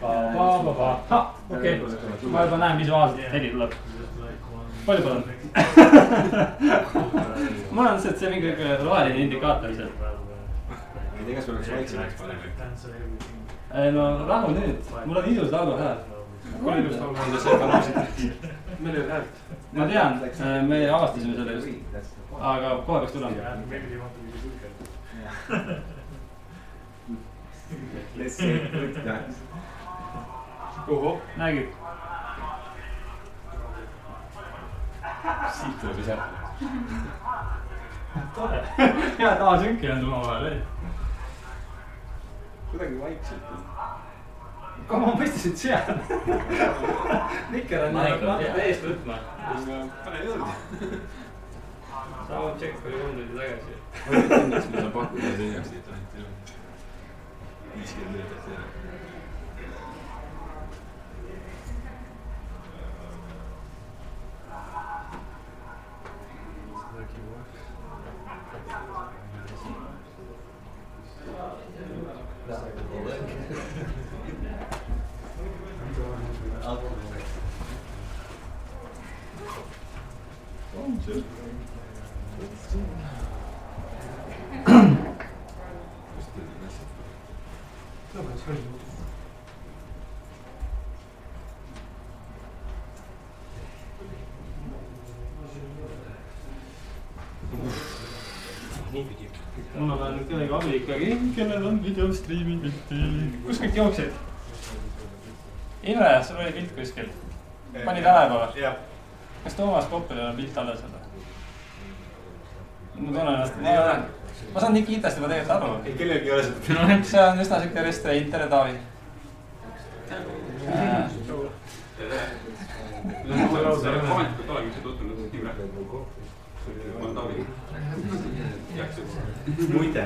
Okei, ma juba näen visuaalselt, heli tuleb. Palju palun? Mul on see mingi roheline indikaator seal. Ei tea, kas me oleks vaiksemaks panema? No rahu nüüd, mul on ilus laulu hääl. Kuule ilus laulu hääl, see on lausid. Meil ei ole häält. Ma tean, me avastasime selle just. Aga kohe peaks tulema. Oho. Nägid? Siit tuleb ise. Tore. Hea taasünki on tuma vahel, ei? Kuidagi vaikselt. Kui ma mõistasin seal. Nikker on natuke eest võtma. Pane juurde. Sama tšekk oli hundridi tagasi. Õnneks me saan pakkuda teljaks siit. 50 minutit teha. Mul on nüüd kellegi abi ikkagi, kellel on videostriimi pilti. Kus kõik jooksid? Imre, sul oli pilt kuskil. Pani tähelepanu. Kas Toomas Koppelil on pilt alles? Ma tunnen ennast, ma saan Nikitast juba tegelikult aru. Ei, kellelgi ei ole seda. See on üsna siuke restraint, tere Taavi. Ametlikult olegi see tutvunud Imre. Ma olen Taavi. Muide.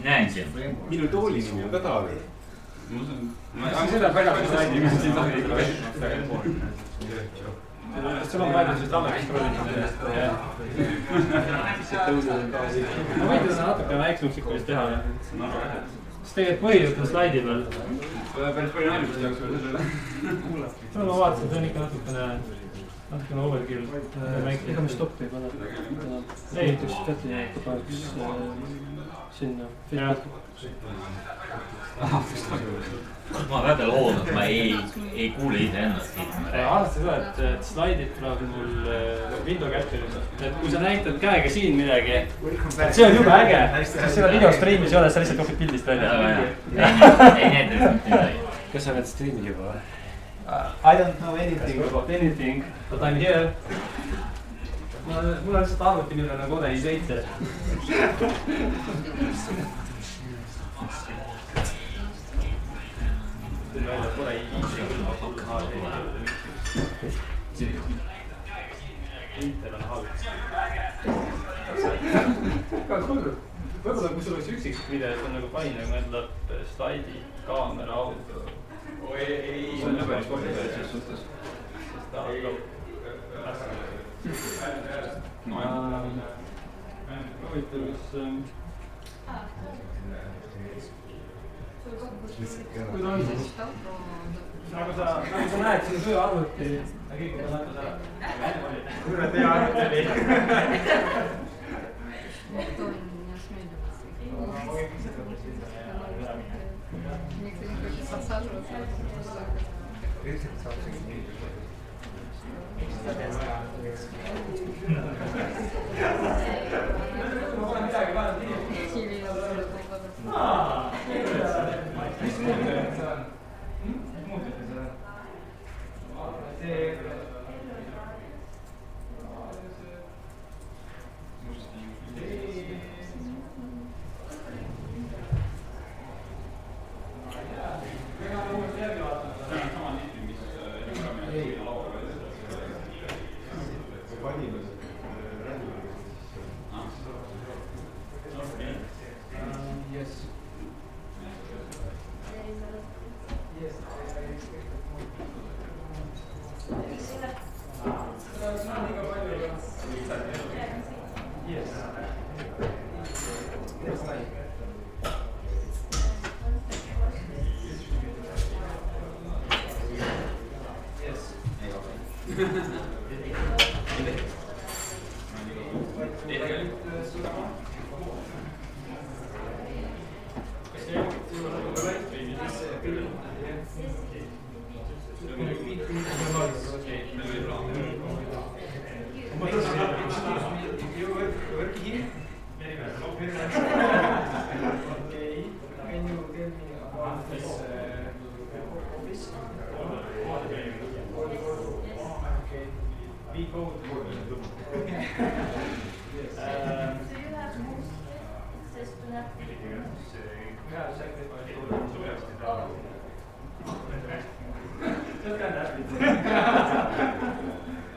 Näen siin. Minu tooli nimi on ka Taavi. Seda väga slaidi, mis siin Taavi ikka veel. Sul on palju siis ametist rollitud ennast. Ma võin teda natuke väiksemaks ikka vist teha. Sest tegelikult põhijutt on slaidi peal. Päris palju naljust jaoks veel selle. Ma vaatasin, see on ikka natukene overkill. Ega me stoppi ei pane. Ei. Näiteks kätte jääb kahjuks sinna. Ma väga loodan, et ma ei kuule iseennast. Arvesta seda, et slaidid tuleb mul Windows Capture'is. Et kui sa näitad käega siin midagi, see on jube äge. Sest seda videostreamis ei ole, sa lihtsalt jooksid pildist välja. Ei näita midagi. Kas sa oled streamid juba? I don't know anything about anything, but I'm here. Mul on lihtsalt arvuti, millel on kode i7. Tuli välja kode i7. Inter on halb. Võib-olla kui sul oleks üksik video, et on nagu fine, aga meil tuleb slaidi, kaamera, auto. Ei, see on juba päris kohta selles suhtes. Sest ta hakkab huvitav, mis... Kui ta on siis... Nagu sa näed siin tööarvuti ja kõik on saanud ära. Kuule, tee arvuti oli. You work here? Very well. Okay. Can you tell me about this office? Okay. We go to work. Yes. So you have most access to that? Yeah, sacrifice. Just kind of happy.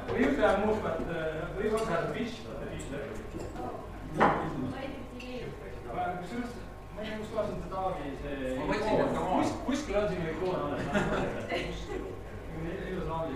We used to have most, but we also had a fish, but the fish left. Ma ei usko seda taagi see... Ma võtsin, et ka maa. Kuskil on siin kõik koon alles. Ilus laamli.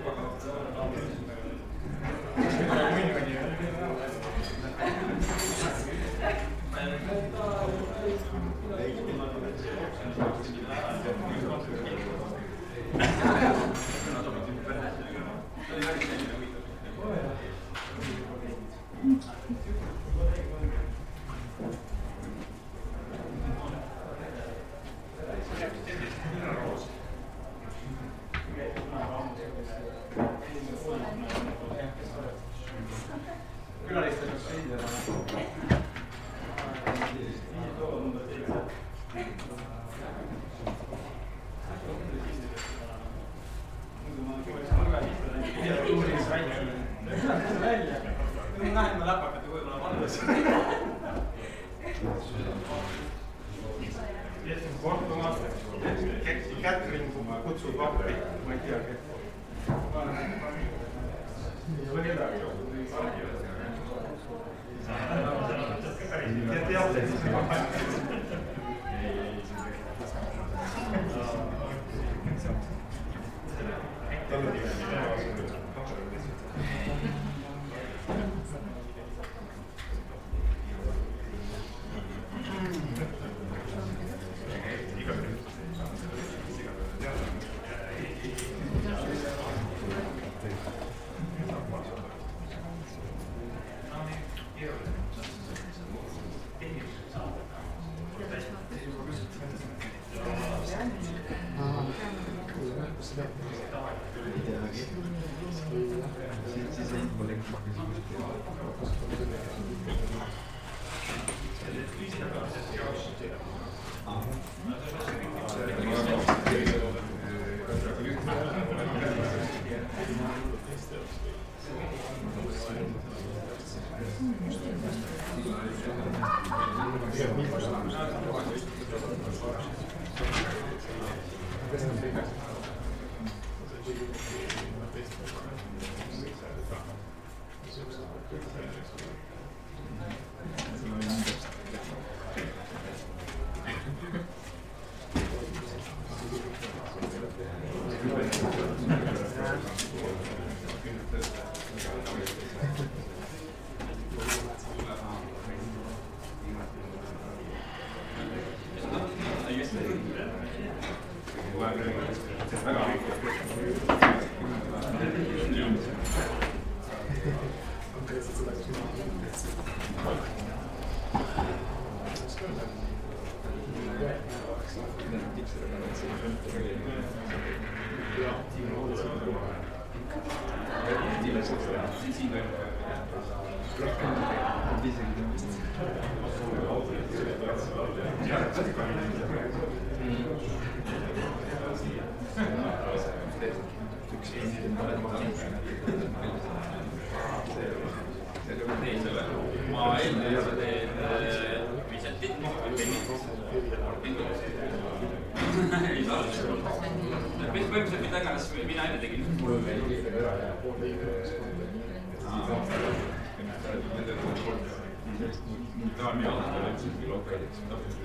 Põhimõtteliselt mida iganes mina enne tegin.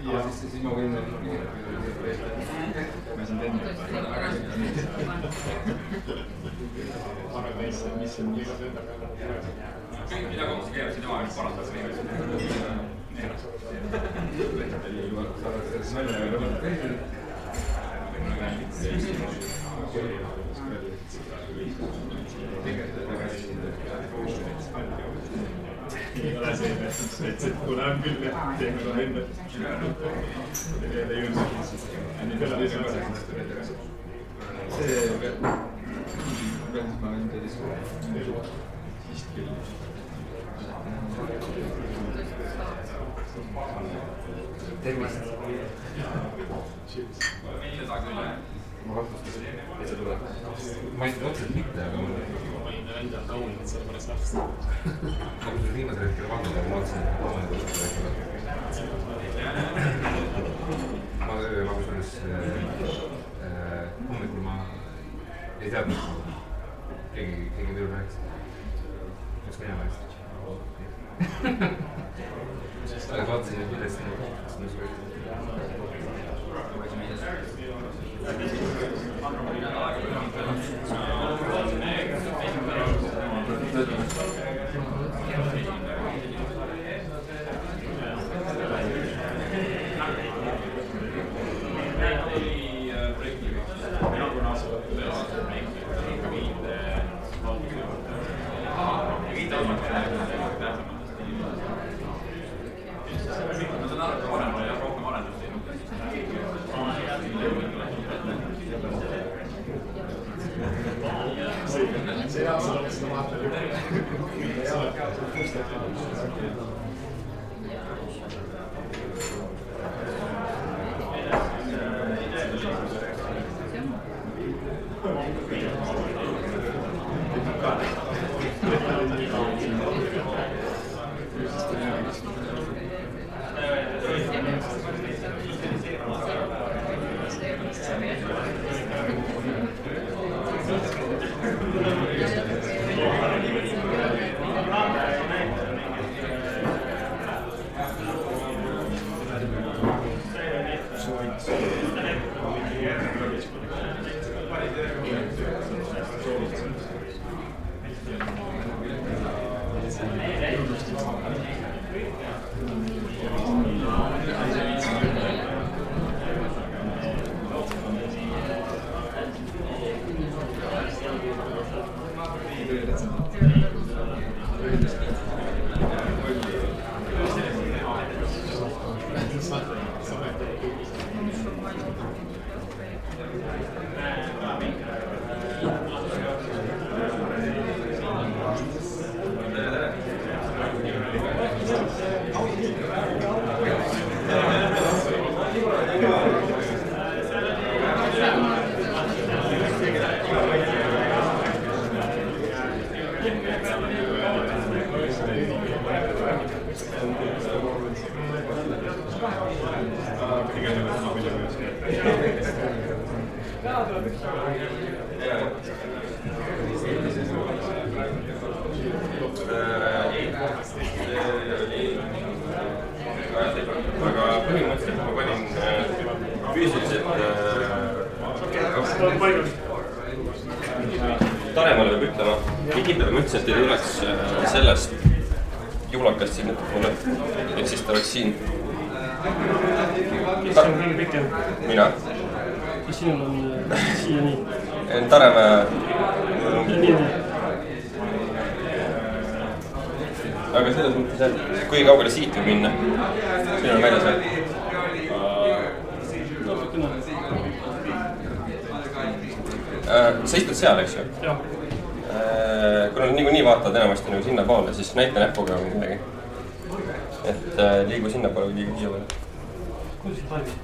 Ja siis ma võin ma siin teen mis on kõik mida kohtus keerasid oma parandas ei ole see, et kuna on küll teeme ka enda nii peale teise kasvast see ma võin teile siiski tervist. Ma kahtlustasin, et see tuleb. Ma ei tea otseselt mitte, aga ma olin endal kaunis, selle pärast lapsest. Ma kusjuures viimasel hetkel vaadata, ma vaatasin, et ma olen ma kusjuures hommikul ma ei teadnud, keegi tööl rääkis. Üks mina rääkis. Aga vaatasin, et millest Taremaale peab ütlema, Nikitale ma ütlesin, et ei tuleks sellest juulakast siin mulle, et siis ta oleks siin. Kes on kõige pikem? Mina. Kas sinul on siia nii? Taremaa. Nii. Aga selles mõttes, et kui kaugele siit võib minna? Siin on väljas või? Sa istud seal, eks ju? Jah. Kui nad niikuinii vaatavad enamasti nagu sinna poole, siis näita näpuga või midagi. Et liigu sinna poole või liigu siia poole. Kuidas see toimib?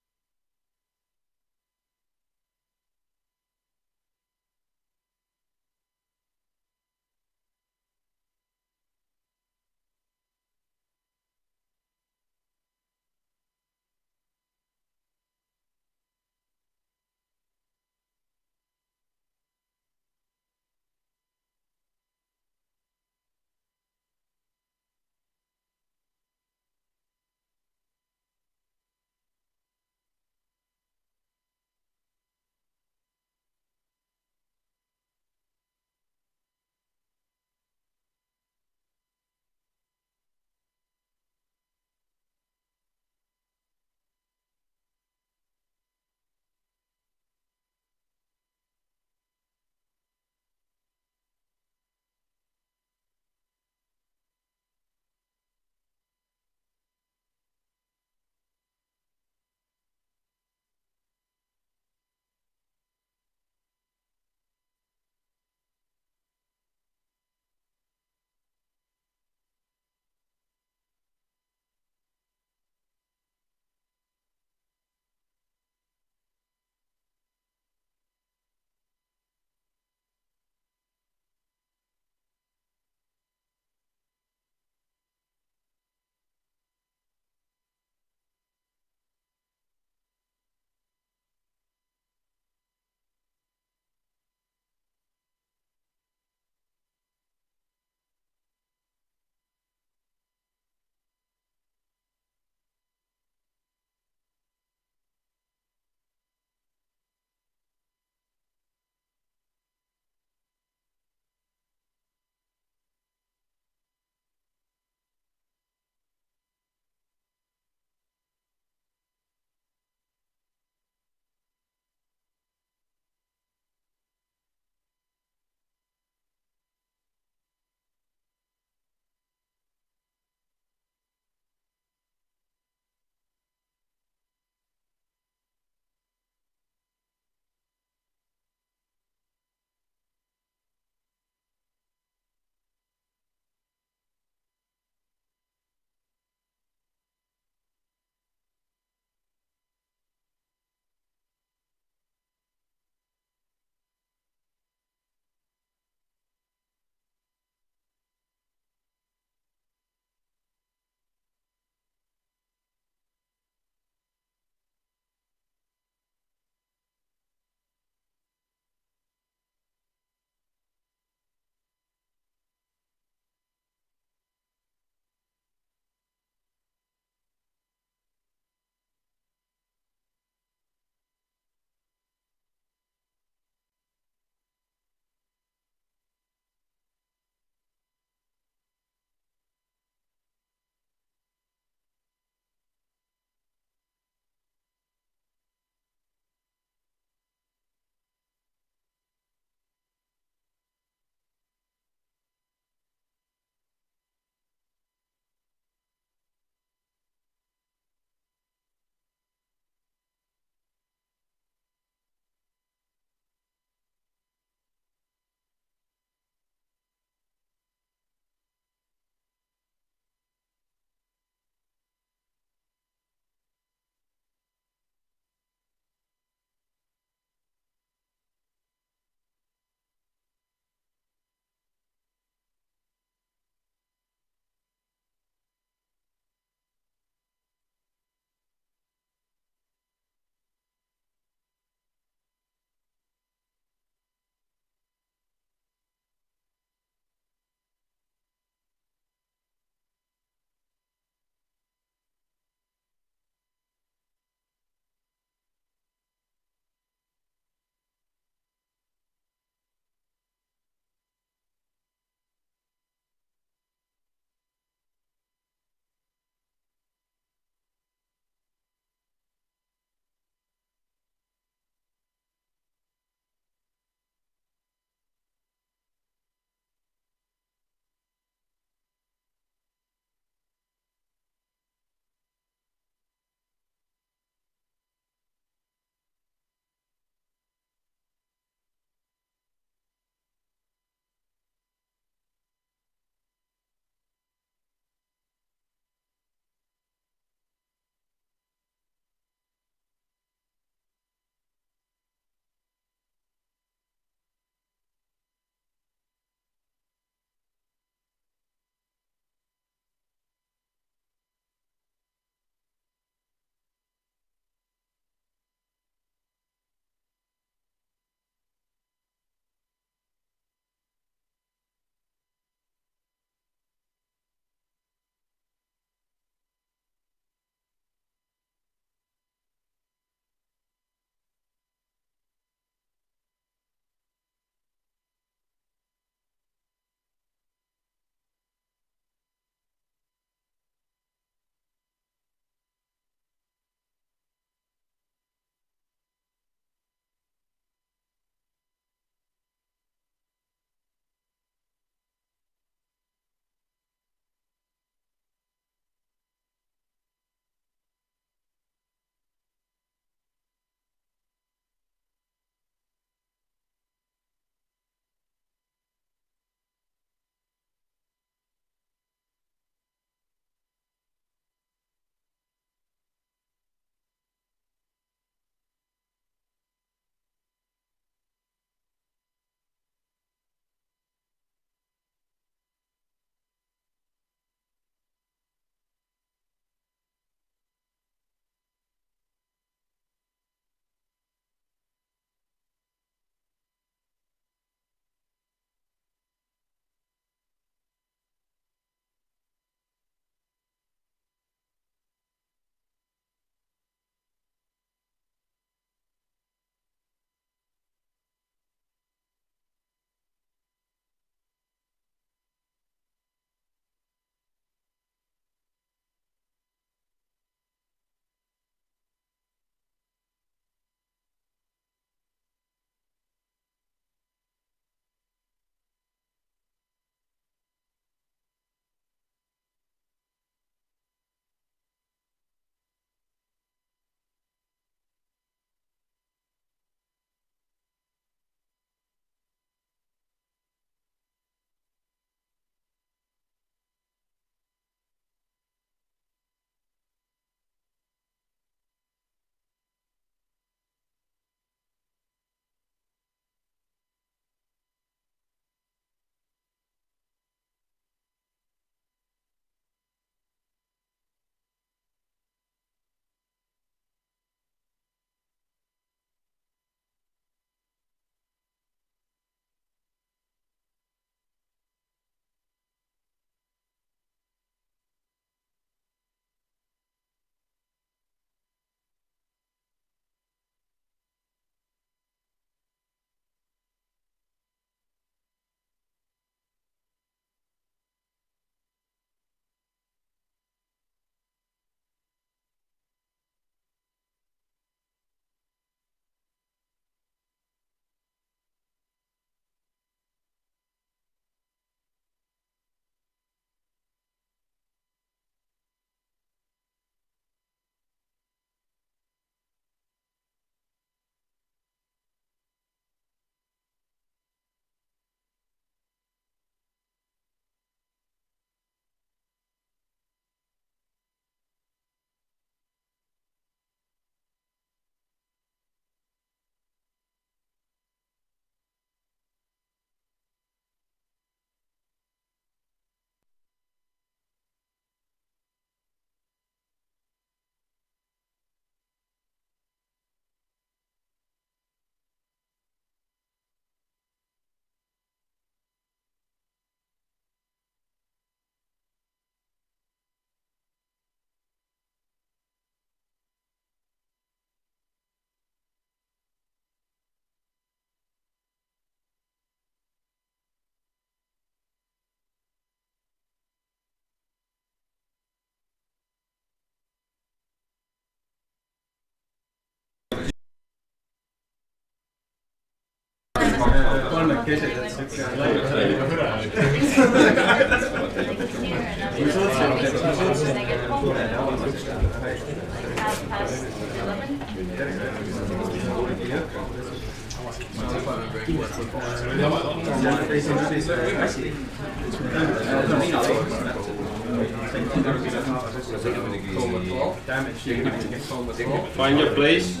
Find your place.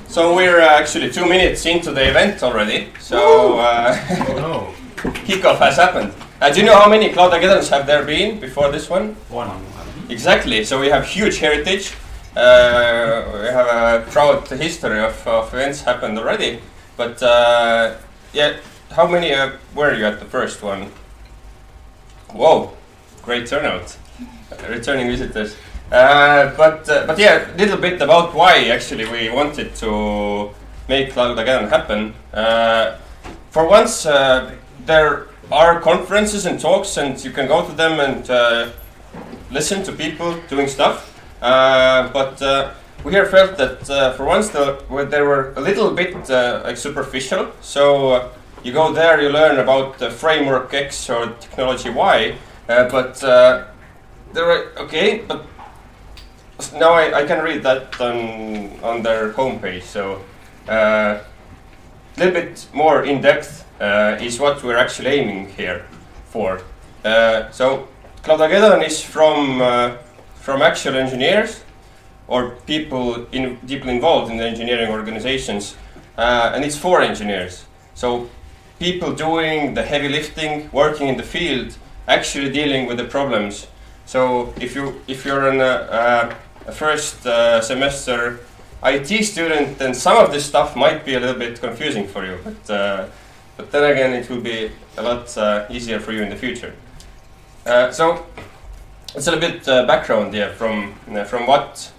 So we're actually 2 minutes into the event already. So kickoff has happened. Do you know how many Cloudageddons have there been before this one? One. Exactly. So we have huge heritage. We have a proud history of events happened already. But yeah, how many were you at the first one? Whoa, great turnout. Returning visitors. But yeah, a little bit about why actually we wanted to make Cloudageddon happen. For once, there are conferences and talks, and you can go to them and listen to people doing stuff. But we here felt that for once they were a little bit like superficial. So you go there, you learn about the framework X or technology Y, but they were okay. But now I can read that on their homepage. So a little bit more in depth is what we're actually aiming here for. So Cloudageddon is from actual engineers or people deeply involved in the engineering organizations, and it's for engineers. So people doing the heavy lifting, working in the field, actually dealing with the problems. So if you're a first semester IT student, then some of this stuff might be a little bit confusing for you, but then again it will be a lot easier for you in the future. So it's a little bit background here from what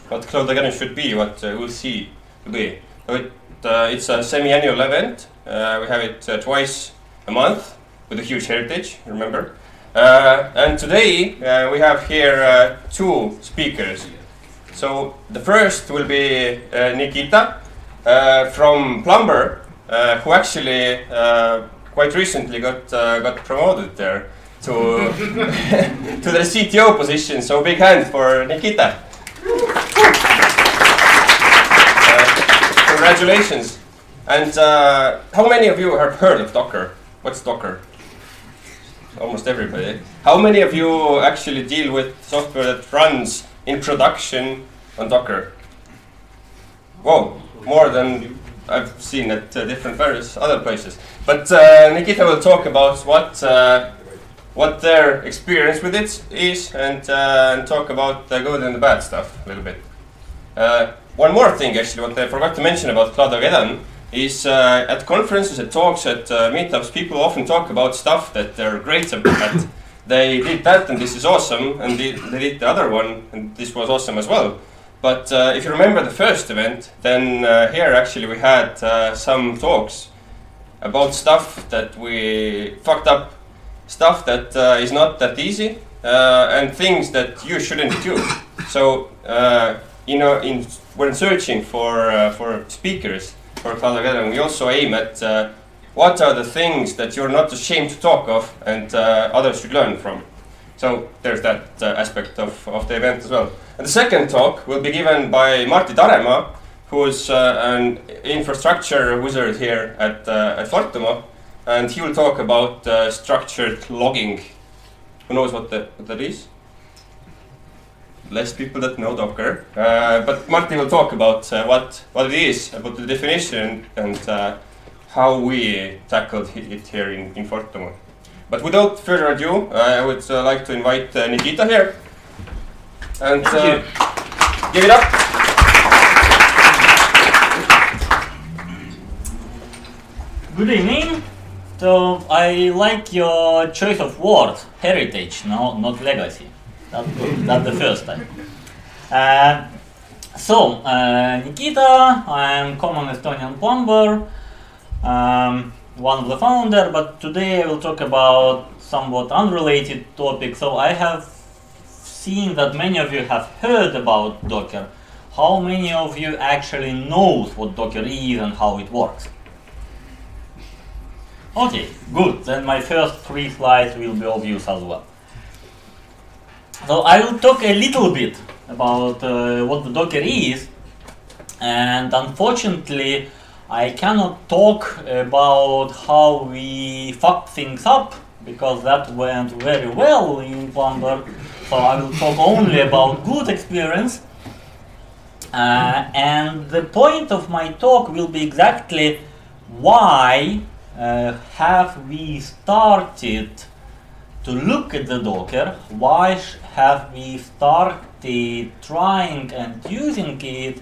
Cloudageddon should be, what we'll see to be. So it's a semi-annual event. We have it twice a month with a huge heritage, remember? And today we have here two speakers. So the first will be Nikita from Plumber, who actually quite recently got promoted there to to the CTO position. So big hand for Nikita. Congratulations. And how many of you have heard of Docker? What's Docker? Almost everybody. How many of you actually deal with software that runs in production on Docker? Whoa, more than I've seen at different various other places. But Nikita will talk about what their experience with it is, and talk about the good and the bad stuff a little bit. One more thing, actually, what I forgot to mention about Cloudageddon is at conferences, at talks, at meetups, people often talk about stuff that they're great at. They did that, and this is awesome, and they did the other one, and this was awesome as well. But if you remember the first event, then here actually we had some talks about stuff that we fucked up, stuff that is not that easy, and things that you shouldn't do. So you know, when searching for speakers for Cloudageddon, we also aim at what are the things that you're not ashamed to talk of and others should learn from. So there's that aspect of the event as well. And the second talk will be given by Marti Taremaa, who's an infrastructure wizard here at Fortuma, and he will talk about structured logging. Who knows what that is? Less people that know Docker, but Marti will talk about what it is, about the definition, and how we tackled it here in Fortuma. But without further ado, I would like to invite Nikita here, and give it up. Good evening. So I like your choice of words, heritage, no, not legacy. That's good. That's the first time. Nikita, I am common Estonian plumber, one of the founder, but today I will talk about somewhat unrelated topic. So I have seen that many of you have heard about Docker. How many of you actually knows what Docker is and how it works? Okay, good. Then my first 3 slides will be obvious as well. So I will talk a little bit about what the Docker is, and unfortunately I cannot talk about how we fucked things up, because that went very well in Plumber. So I will talk only about good experience. And the point of my talk will be exactly why have we started to look at the Docker, why have we started trying and using it,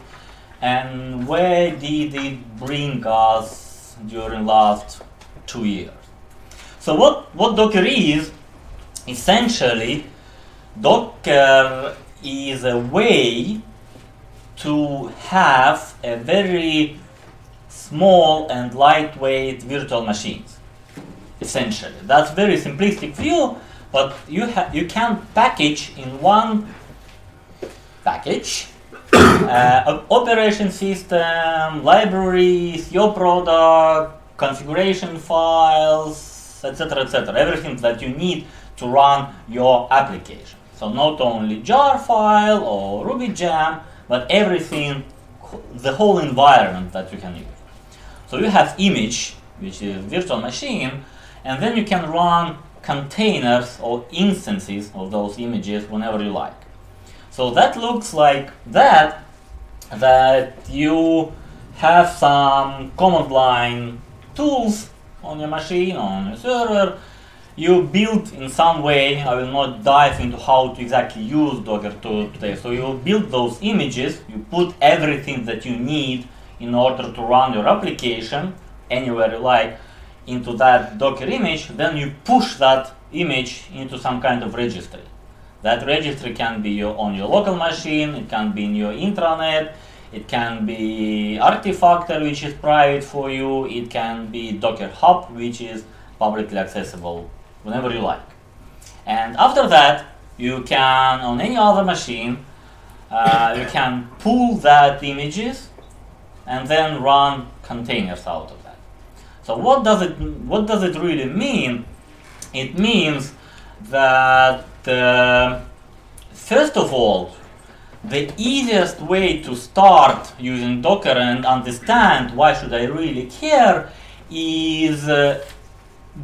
and where did it bring us during last 2 years. So what Docker is, essentially, Docker is a way to have a very small and lightweight virtual machines. Essentially, that's very simplistic view, but you can package in one package operation system, libraries, your product, configuration files, etc., etc. Everything that you need to run your application. So not only jar file or Ruby gem, but everything, the whole environment that you can use. So you have image, which is virtual machine, and then you can run containers or instances of those images whenever you like. So that looks like that you have some command line tools on your machine, on your server. You build in some way, I will not dive into how to exactly use Docker today. So you build those images, you put everything that you need in order to run your application anywhere you like into that Docker image, then you push that image into some kind of registry. That registry can be on your local machine, it can be in your intranet, it can be Artifactor, which is private for you, it can be Docker Hub, which is publicly accessible whenever you like. And after that, you can, on any other machine, you can pull that images and then run containers out of that. So what does it really mean? It means that first of all, the easiest way to start using Docker and understand why should I really care is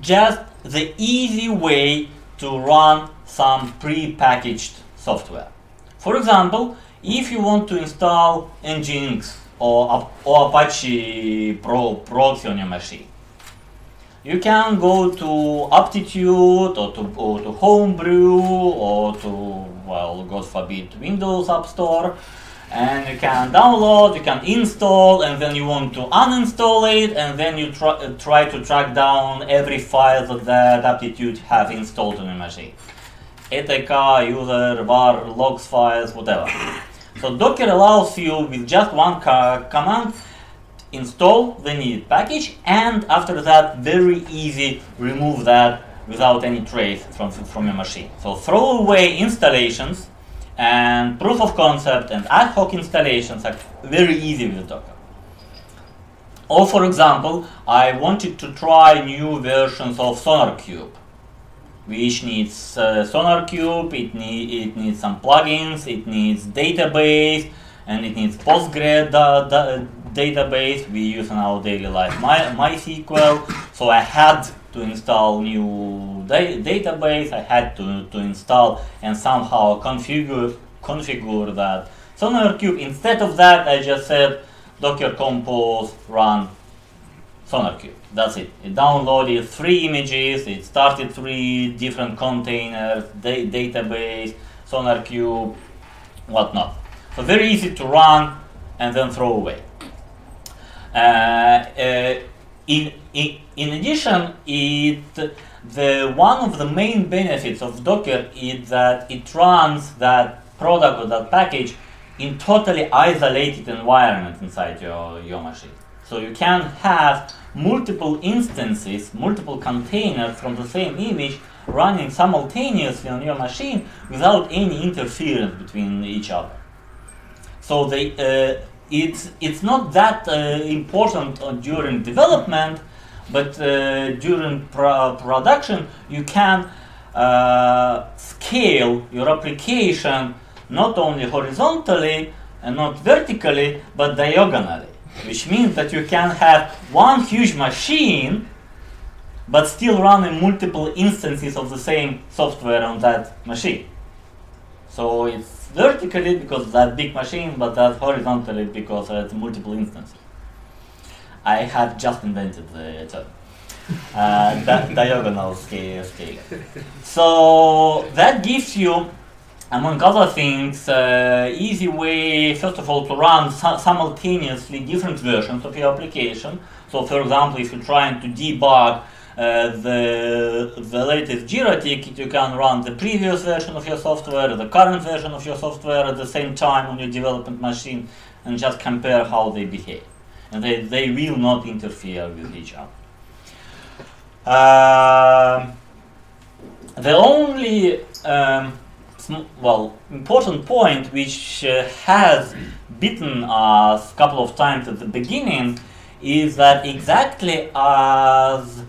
just the easy way to run some pre-packaged software. For example, if you want to install Nginx or Apache proxy on your machine, you can go to Aptitude or to Homebrew or to, well, God forbid, Windows App Store, and you can download, you can install, and then you want to uninstall it, and then you try to track down every file that Aptitude have installed on your machine. etc, user, var, logs files, whatever. So Docker allows you with just one command install the needed package, and after that very easy remove that without any trace from your machine. So throwaway installations and proof of concept and ad hoc installations are very easy with Docker. Or for example, I wanted to try new versions of SonarQube, which needs SonarQube, it needs some plugins, it needs database, and it needs Postgres database we use in our daily life, MySQL. So I had to install new database, I had to install and somehow configure that SonarQube. Instead of that, I just said Docker compose run SonarQube. That's it. It downloaded 3 images, it started 3 different containers, database, SonarQube, whatnot. So very easy to run and then throw away. in addition, one of the main benefits of Docker is that it runs that product or that package in totally isolated environment inside your machine. So you can have multiple instances, multiple containers from the same image running simultaneously on your machine without any interference between each other. So it's not that important during development, but during production you can scale your application not only horizontally and not vertically, but diagonally, which means that you can have one huge machine but still running multiple instances of the same software on that machine. So it's vertically because of that big machine, but that's horizontally because it's multiple instances. I have just invented the term. Diagonal scale. So that gives you, among other things, easy way, first of all, to run simultaneously different versions of your application. So, for example, if you're trying to debug the latest Jira ticket, you can run the previous version of your software, the current version of your software at the same time on your development machine, and just compare how they behave. And they will not interfere with each other. The only important point which has beaten us a couple of times at the beginning is that exactly as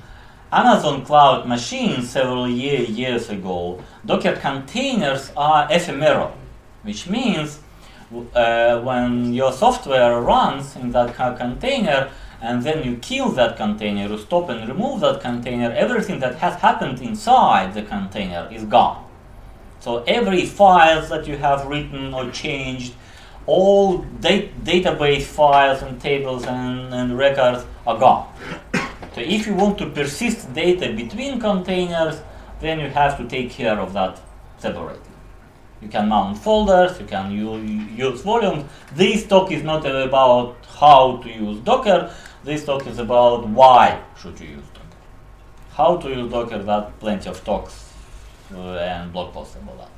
Amazon Cloud Machines several years ago, Docker containers are ephemeral, which means when your software runs in that container and then you kill that container, you stop and remove that container, everything that has happened inside the container is gone. So every files that you have written or changed, all database files and tables and records are gone. So if you want to persist data between containers, then you have to take care of that separately. You can mount folders, you can use volumes. This talk is not about how to use Docker. This talk is about why should you use Docker. How to use Docker, that's plenty of talks and blog posts about that.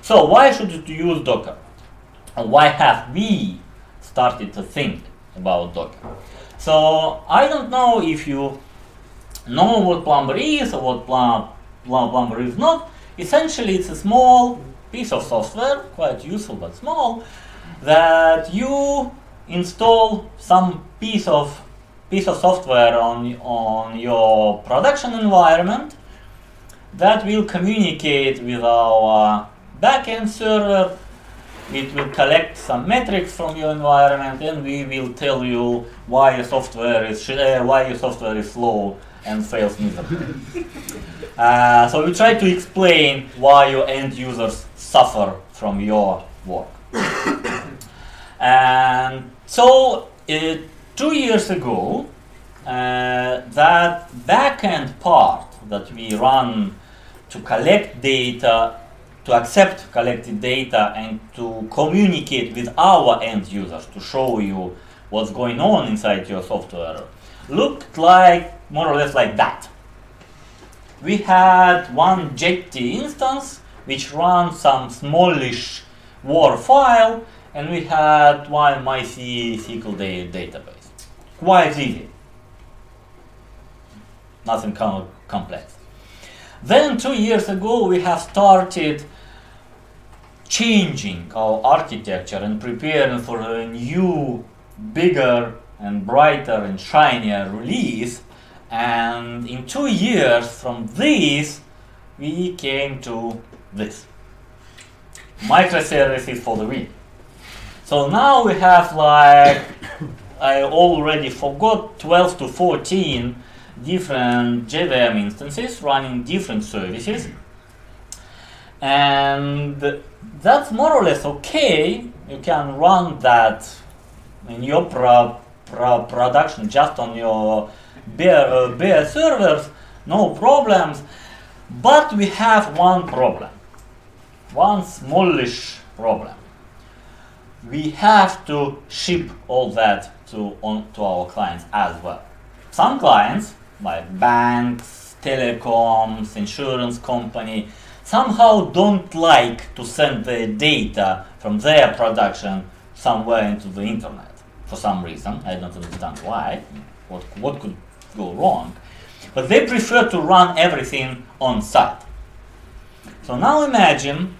So why should you use Docker? And why have we started to think about Docker? So I don't know if you know what Plumber is or what Plumber is not. Essentially, it's a small piece of software, quite useful but small, that you install some piece of software on your production environment that will communicate with our backend server. It will collect some metrics from your environment, and we will tell you why your software is slow and fails miserably. So we try to explain why your end users suffer from your work. And so 2 years ago, that backend part that we run to collect data, to accept collected data, and to communicate with our end users to show you what's going on inside your software, looked like more or less like that. We had one Jetty instance which ran some smallish war file, and we had one MySQL database. Quite easy. Nothing complex. Then 2 years ago we have started changing our architecture and preparing for a new, bigger and brighter and shinier release. And in 2 years from this, we came to this. Microservices for the win. So now we have, like, I already forgot, 12 to 14 different JVM instances running different services. And that's more or less okay. You can run that in your production just on your bare servers, no problems. But we have one problem, one smallish problem. We have to ship all that to our clients as well. Some clients like banks, telecoms, insurance company, somehow don't like to send their data from their production somewhere into the internet for some reason. I don't understand why. What could go wrong? But they prefer to run everything on site. So now imagine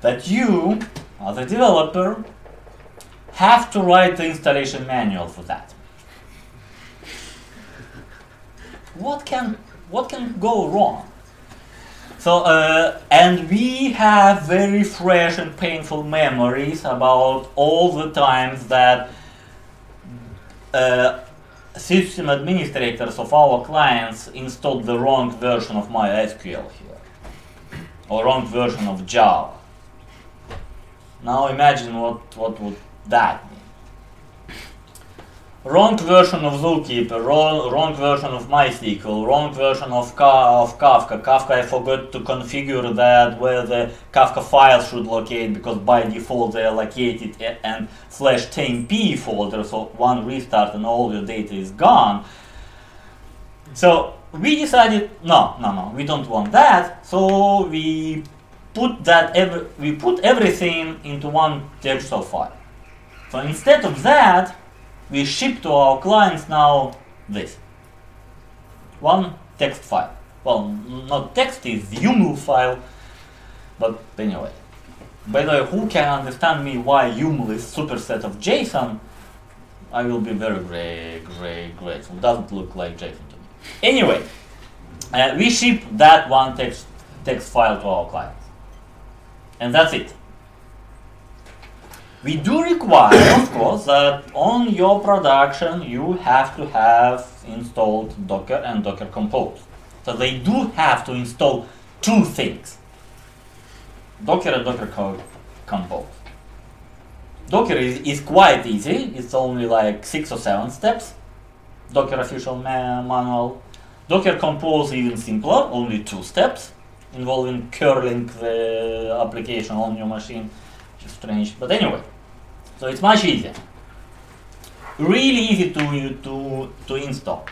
that you, as a developer, have to write the installation manual for that. What can go wrong? So, and we have very fresh and painful memories about all the times that system administrators of our clients installed the wrong version of MySQL here, or wrong version of Java. Now imagine what would that mean. Wrong version of Zookeeper, wrong version of MySQL, wrong version of Kafka. Kafka, I forgot to configure that where the Kafka files should locate, because by default they are located and /10p folder, so one restart and all your data is gone. So we decided, no, we don't want that, so we put everything into one textual file. So instead of that, we ship to our clients now this. One text file. Well, not text, is YUML file, but anyway. By the way, who can understand me why YUML is superset of JSON? I will be very grateful. Doesn't look like JSON to me. Anyway, we ship that one text file to our clients. And that's it. We do require, of course, that on your production you have to have installed Docker and Docker Compose. So they do have to install two things, Docker and Docker Compose. Docker is quite easy, it's only like 6 or 7 steps, Docker official manual. Docker Compose even simpler, only 2 steps, involving curling the application on your machine, which is strange, but anyway. So it's much easier. Really easy to install.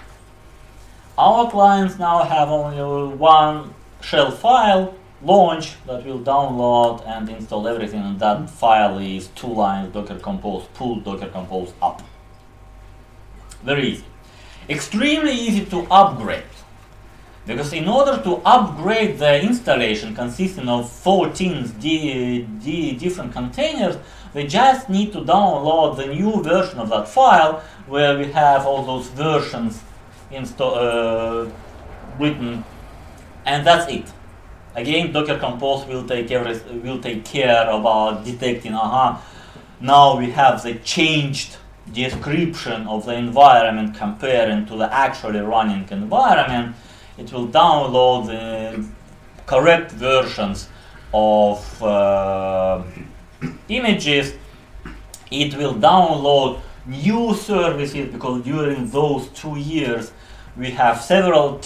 Our clients now have only one shell file, launch, that will download and install everything, and that file is 2 lines, Docker Compose pull, Docker Compose up. Very easy. Extremely easy to upgrade. Because in order to upgrade the installation consisting of 14 different containers, we just need to download the new version of that file where we have all those versions written, and that's it. Again, Docker Compose will take care about detecting, now we have the changed description of the environment comparing to the actually running environment. It will download the correct versions of images. It will download new services, because during those 2 years we have several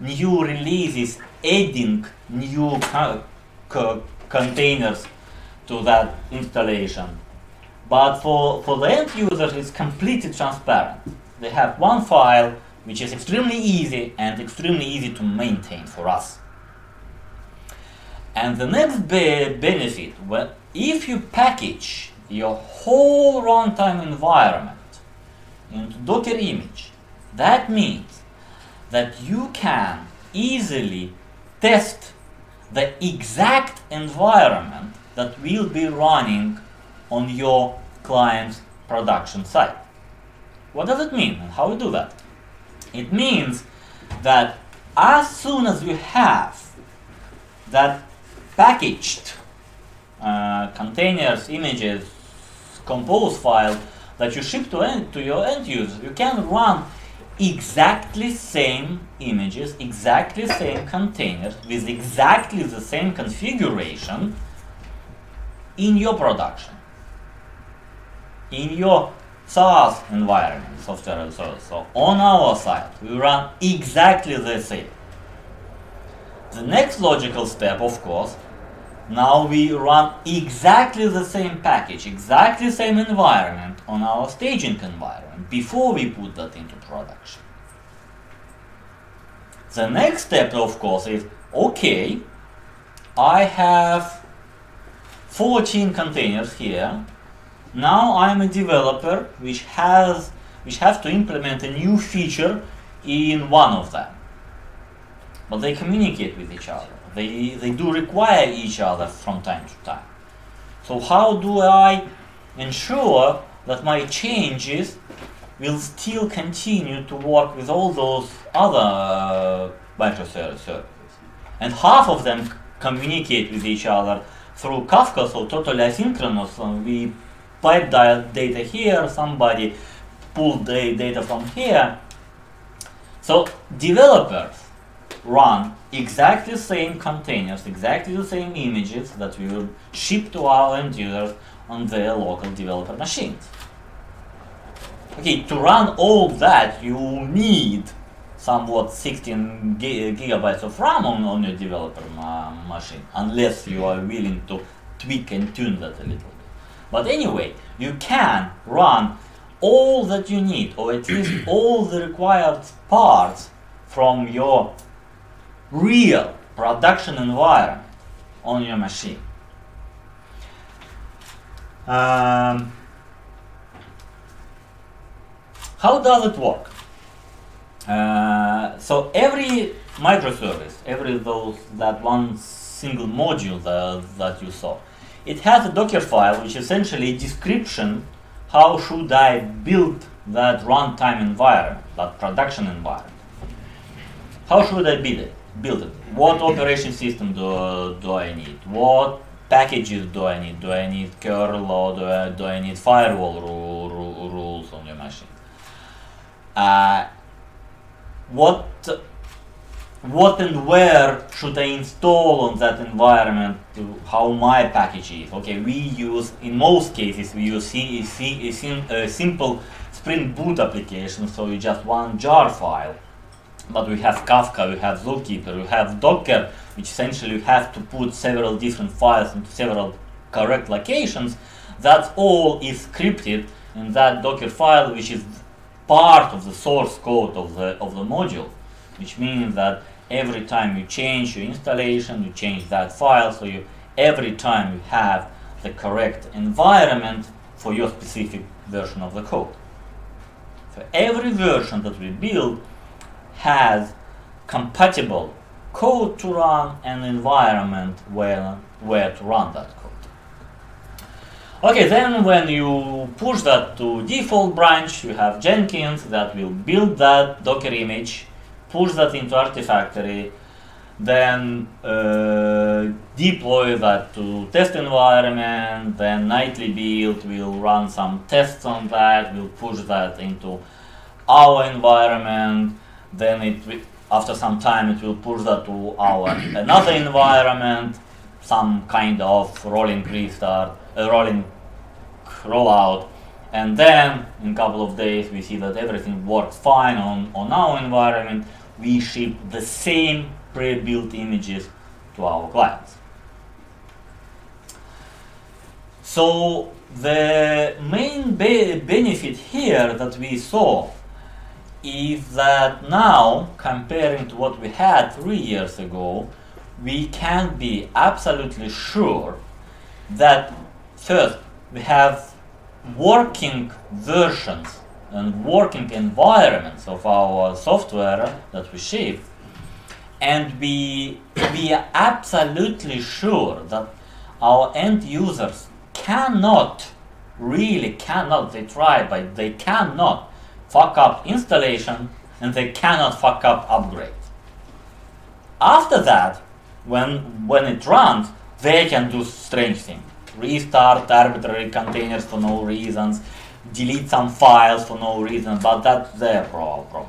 new releases adding new containers to that installation. But for the end users, it's completely transparent. They have one file, which is extremely easy and extremely easy to maintain for us. And the next benefit, if you package your whole runtime environment into Docker image, that means that you can easily test the exact environment that will be running on your client's production site. What does it mean and how we do that? It means that as soon as you have that packaged containers, images, compose file that you ship to your end user, you can run exactly same images, exactly same containers with exactly the same configuration in your production, in your SaaS environment, software as a service. So on our side, we run exactly the same. The next logical step, of course, now we run exactly the same package, exactly the same environment on our staging environment before we put that into production. The next step, of course, is okay, I have 14 containers here. Now I'm a developer which has to implement a new feature in one of them. But they communicate with each other. They do require each other from time to time. So how do I ensure that my changes will still continue to work with all those other microservices? And half of them communicate with each other through Kafka, so totally asynchronous. We pipe data here, somebody pulled the data from here. So developers run exactly the same containers, exactly the same images that we will ship to our end users on their local developer machines. Okay, to run all that, you need somewhat 16 gigabytes of RAM on your developer machine, unless you are willing to tweak and tune that a little bit. But anyway, you can run all that you need, or at least all the required parts from your real production environment on your machine. How does it work? So every microservice, that one single module that you saw, it has a Docker file which is essentially a description how should I build that runtime environment, that production environment. How should I build it? What operation system do I need? What packages do I need? Do I need curl, or do I need firewall rules on your machine? What and where should I install on that environment? How my package is? Okay, we use, in most cases, we use a simple Spring Boot application, so you just one jar file. But we have Kafka, we have Zookeeper, we have Docker, which essentially you have to put several different files into several correct locations. That all is scripted in that Docker file, which is part of the source code of the module, which means that every time you change your installation, you change that file, so every time you have the correct environment for your specific version of the code. So every version that we build has compatible code to run and environment where to run that code. Okay, then when you push that to default branch, you have Jenkins that will build that Docker image, push that into Artifactory, then deploy that to test environment, then nightly build will run some tests on that, will push that into our environment, then after some time it will push that to our another environment, some kind of rolling restart, rolling rollout, and then in a couple of days we see that everything works fine on our environment. We ship the same pre-built images to our clients. So the main benefit here that we saw is that now, comparing to what we had 3 years ago, we can be absolutely sure that first we have working versions and working environments of our software that we ship, and we are absolutely sure that our end users really cannot, they try, but they cannot fuck up installation, and they cannot fuck up upgrades. After that, when it runs, they can do strange things. Restart arbitrary containers for no reasons, delete some files for no reason, but that's their problem.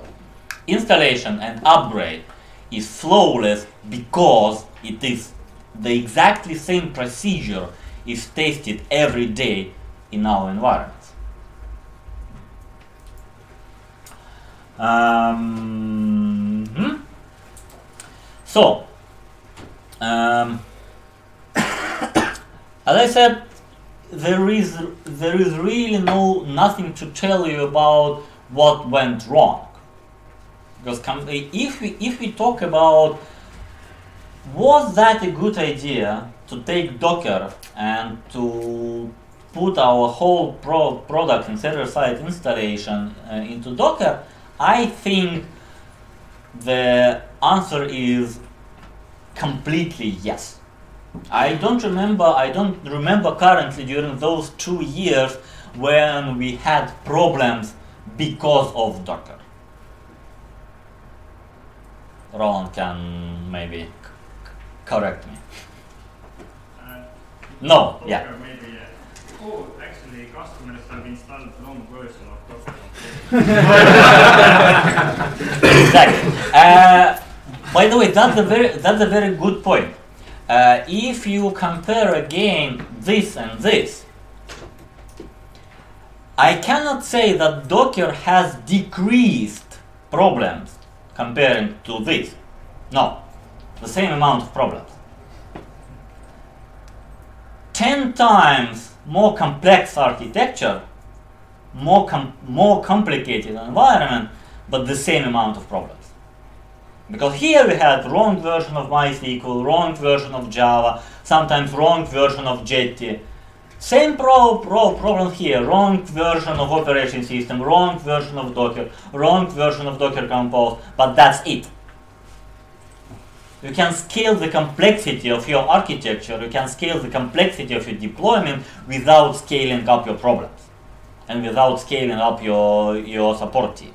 Installation and upgrade is flawless because it is the exactly same procedure is tested every day in our environments. So, as I said, there is really nothing to tell you about what went wrong. Because if we talk about was that a good idea to take Docker and to put our whole product and server-side installation into Docker, I think the answer is completely yes. I don't remember currently during those 2 years when we had problems because of Docker. Roland can maybe correct me. No, yeah. Maybe, yeah. Oh, actually, customers have installed wrong version of Docker. Exactly. By the way, that's a very good point. If you compare again this and this, I cannot say that Docker has decreased problems comparing to this. No, the same amount of problems. 10 times more complex architecture, more complicated environment, but the same amount of problems. Because here we had wrong version of MySQL, wrong version of Java, sometimes wrong version of Jetty. Same problem here, wrong version of operation system, wrong version of Docker, wrong version of Docker Compose, but that's it. You can scale the complexity of your architecture, you can scale the complexity of your deployment without scaling up your problems and without scaling up your support team.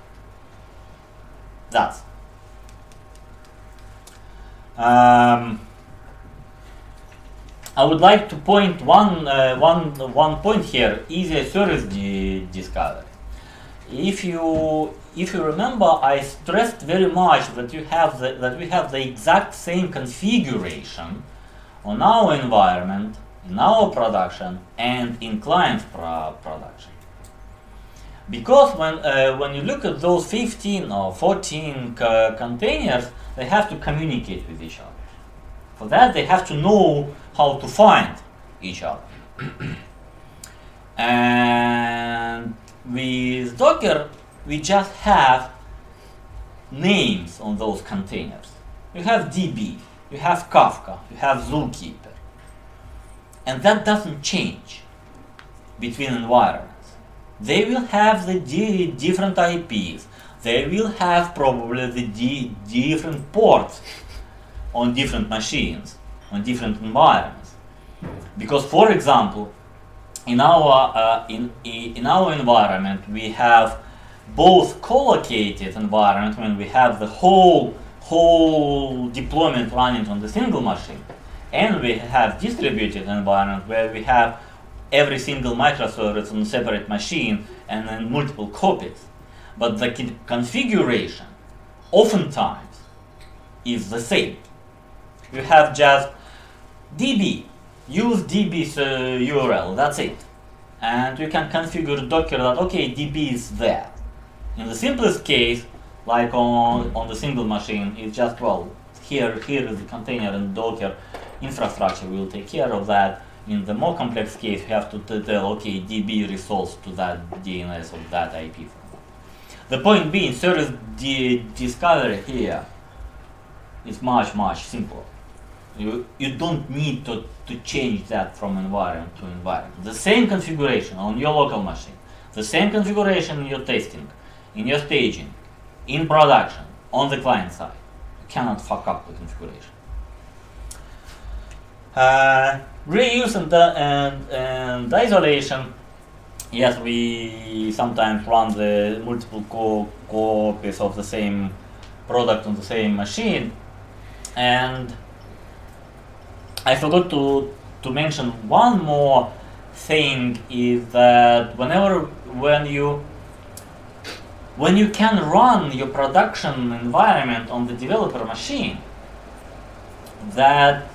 That's. I would like to point one point here: easier service discovery. If you remember, I stressed very much that we have the exact same configuration on our environment, in our production, and in client production. Because when you look at those 15 or 14 containers, they have to communicate with each other. For that, they have to know how to find each other. And with Docker, we just have names on those containers. You have DB, you have Kafka, you have Zookeeper. And that doesn't change between environments. They will have the different IPs. They will have probably the different ports on different machines, on different environments. Because, for example, in our environment, we have both co-located environment when we have the whole deployment running on the single machine, and we have distributed environment where we have every single microservice on a separate machine and then multiple copies. But the configuration oftentimes is the same. You have just DB, use DB's URL, that's it. And you can configure Docker that, okay, DB is there. In the simplest case, like on the single machine, it's just, well, here is the container and Docker infrastructure will take care of that. In the more complex case, you have to tell, okay, DB resolves to that DNS of that IP. The point being, service discovery here is much simpler. You don't need to change that from environment to environment. The same configuration on your local machine, the same configuration in your testing, in your staging, in production, on the client side. You cannot fuck up the configuration. Reuse and isolation. Yes, we sometimes run the multiple copies of the same product on the same machine. And I forgot to mention one more thing, is that when you can run your production environment on the developer machine, that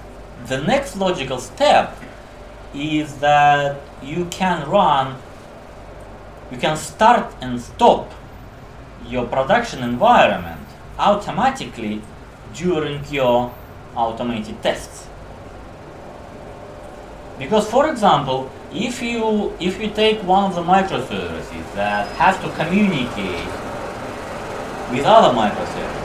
the next logical step is that you can start and stop your production environment automatically during your automated tests. Because, for example, if you take one of the microservices that has to communicate with other microservices.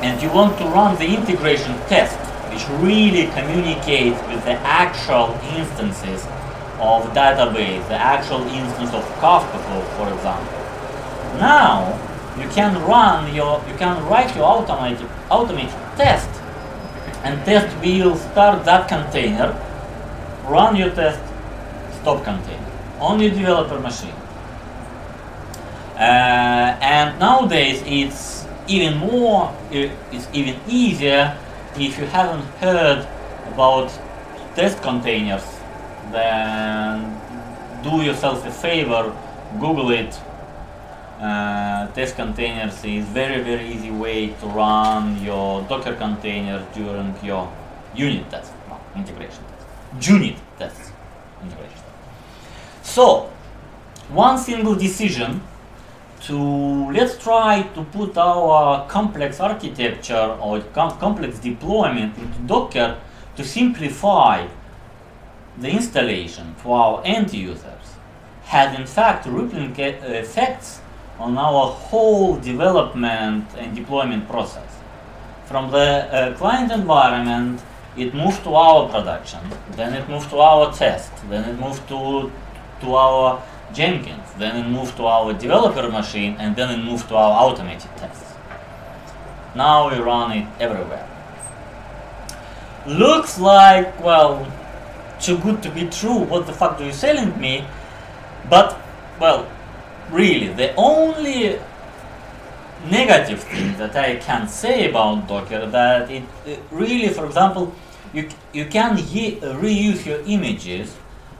And you want to run the integration test, which really communicates with the actual instances of database, the actual instance of Kafka, for example. Now you can write your automated test, and test will start that container, run your test, stop container on your developer machine. And nowadays it's even easier. If you haven't heard about test containers, then do yourself a favor, Google it. Test containers is very easy way to run your Docker container during your unit test, integration test, unit test, integration test. So, one single decision to let's try to put our complex architecture or complex deployment into Docker to simplify the installation for our end users had in fact rippling effects on our whole development and deployment process. From the client environment, it moved to our production, then it moved to our test, then it moved to our Jenkins, then it moved to our developer machine, and then it moved to our automated tests. Now we run it everywhere. Looks like, well, too good to be true, what the fuck do you selling me? But, well, really, the only negative thing that I can say about Docker that it really, for example, you can reuse your images,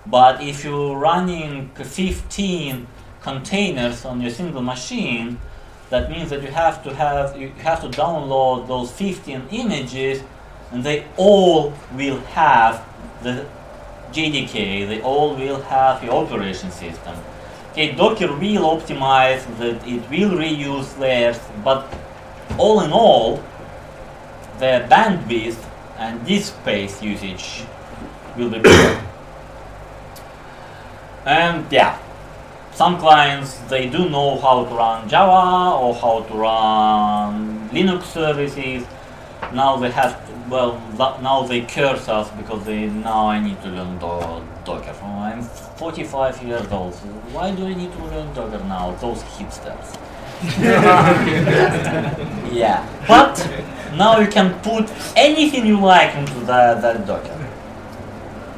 but if you're running 15 containers on your single machine, that means that you have to download those 15 images, and they all will have the JDK, they all will have your operation system. Okay, Docker will optimize that, it will reuse layers, but all in all, the bandwidth and disk space usage will be bigger. And yeah, some clients, they do know how to run Java or how to run Linux services. Now they have to, well, now they curse us because now I need to learn Docker. Oh, I'm 45 years old, so why do I need to learn Docker now? Those hipsters. Yeah, but now you can put anything you like into that Docker.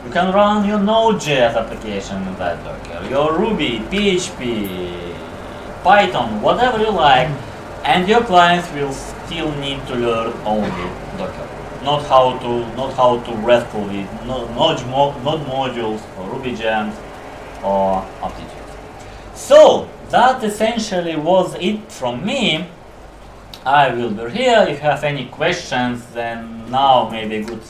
You can run your Node.js application in that Docker, your Ruby, PHP, Python, whatever you like, and your clients will still need to learn only Docker. Not how to RESTful with node modules or Ruby gems or Aptitude. So that essentially was it from me. I will be here. If you have any questions, then now may be a good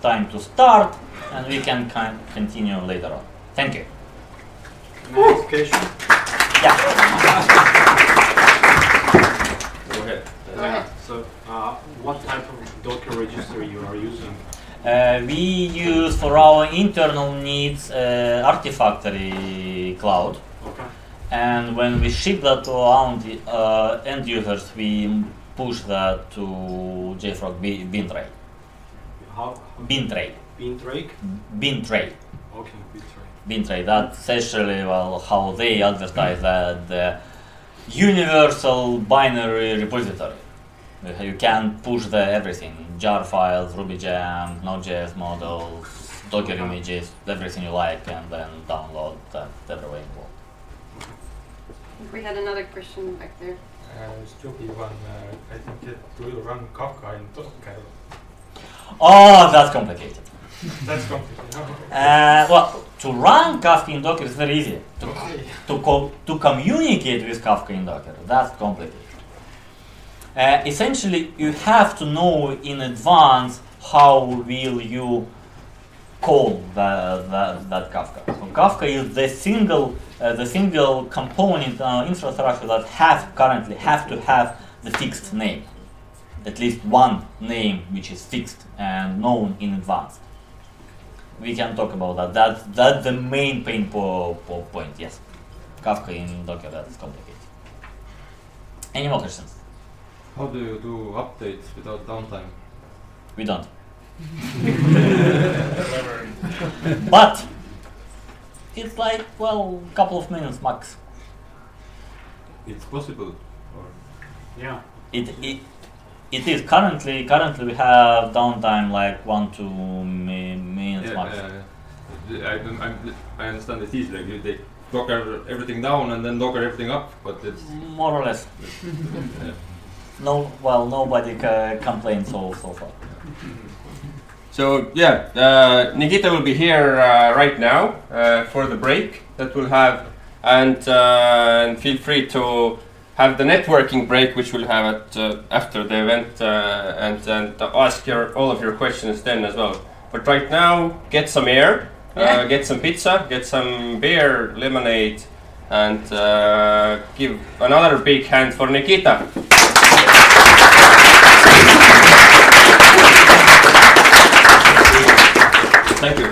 time to start, and we can continue later on. Thank you. Next question. Yeah. Go ahead. So, what type of Docker registry you are using? We use for our internal needs Artifactory cloud. Okay. And when we ship that to our end users, we push that to JFrog bin tray. How? Bin tray. Bin tray? Bin tray. Okay, bin tray. Bin tray. That's essentially how they advertise that the universal binary repository. You can push everything, jar files, Ruby gems, Node.js models, Docker images, everything you like, and then download that everywhere involved. We had another question back there. Stupid one. I think it will run Kafka in Docker. Oh, that's complicated. That's complicated. Well, to run Kafka in Docker is very easy. To communicate with Kafka in Docker, that's complicated. Essentially, you have to know in advance how will you call that Kafka. So Kafka is the single component infrastructure that currently have to have the fixed name, at least one name which is fixed and known in advance. We can talk about that. That's the main pain point. Yes, Kafka in Docker, that's complicated. Any more questions? How do you do updates without downtime? We don't. But it's like, well, a couple of minutes max. It's possible. Or Yeah. It is currently we have downtime like 1-2 minutes max. I understand it's easy. Like they Docker everything down and then Docker everything up, but it's More or less. yeah. Nobody complains so far. So yeah, Nikita will be here right now for the break that we'll have, and feel free to have the networking break, which we'll have at after the event, and ask all of your questions then as well. But right now, get some air, get some pizza, get some beer, lemonade, and give another big hand for Nikita. Thank you.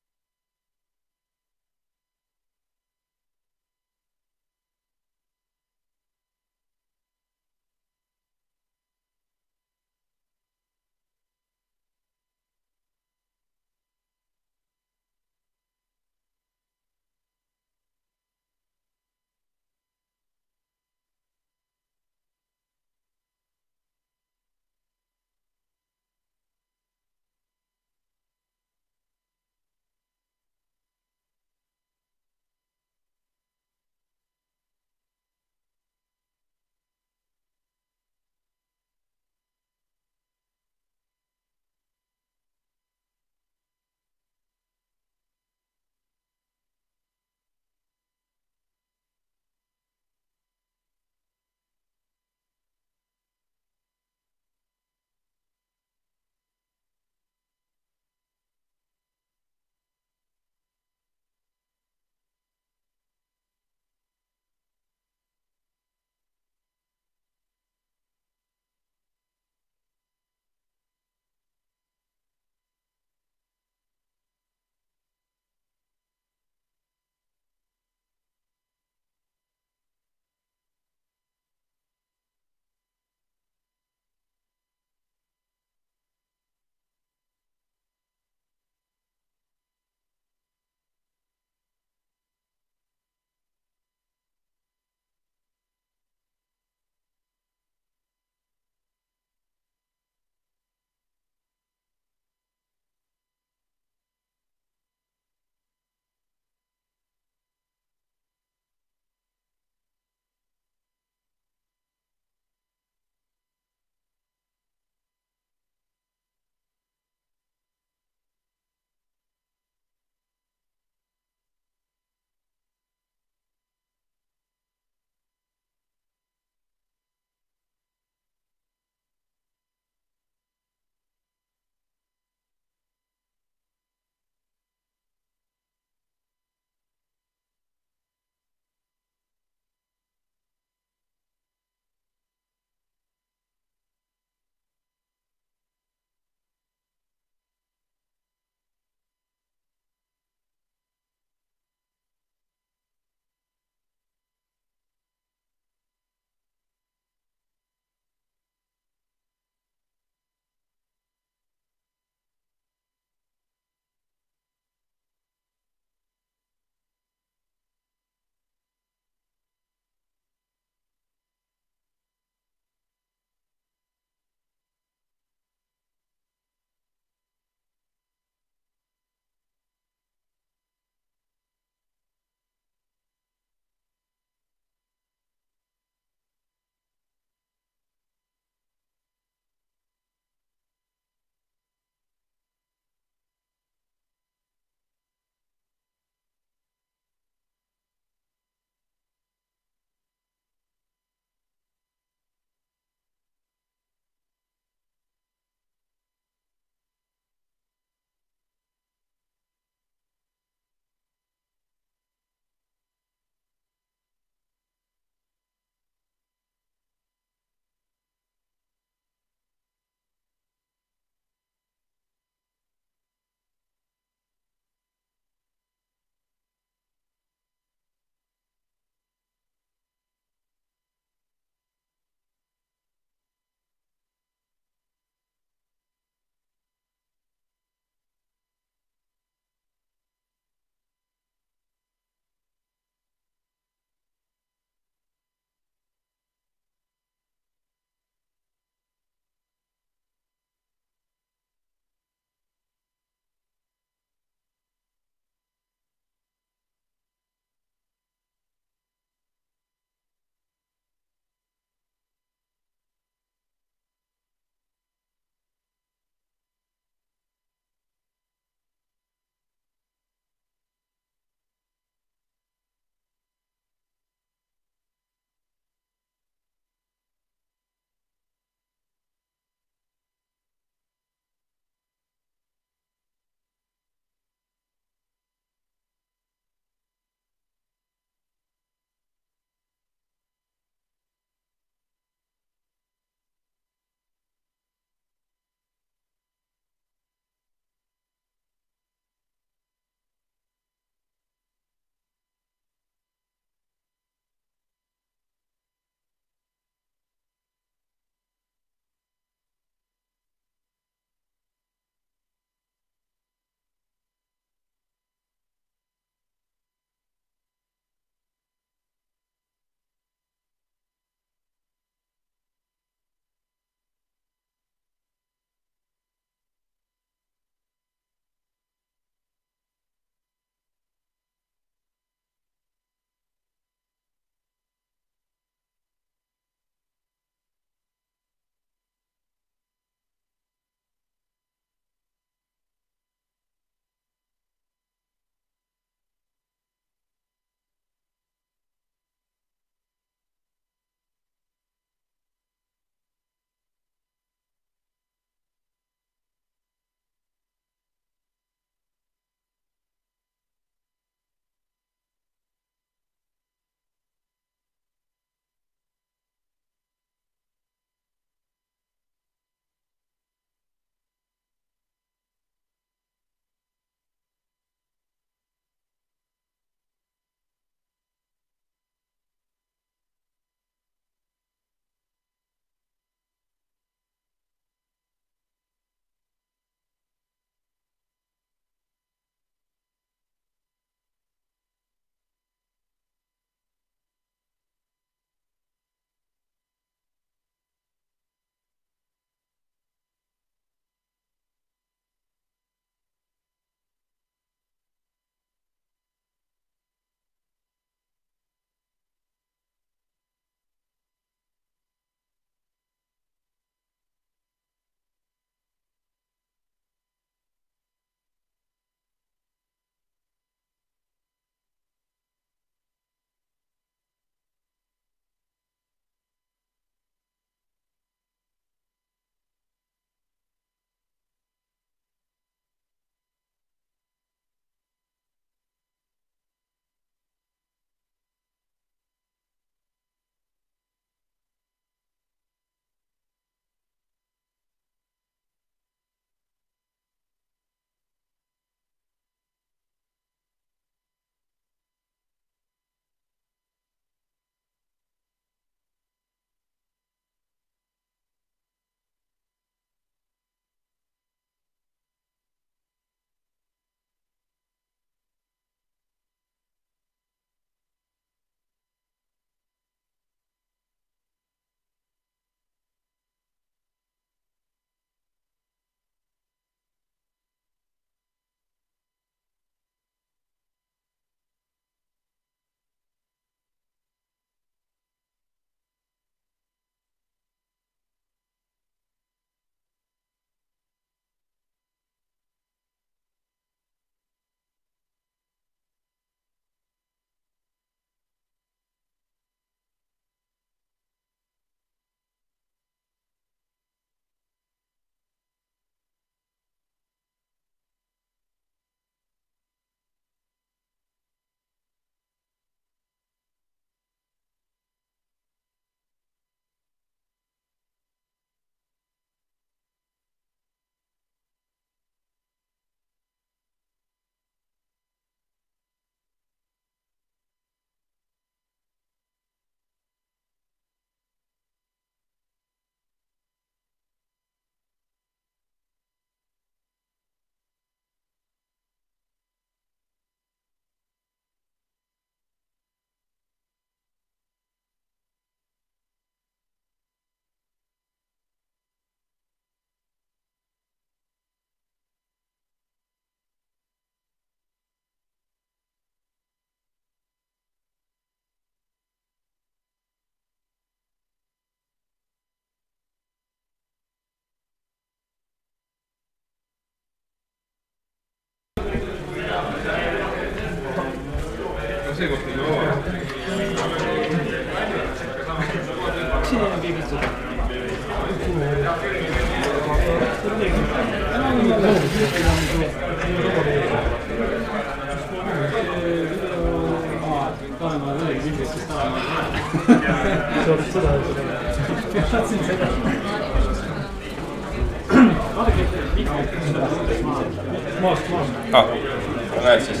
näed siis.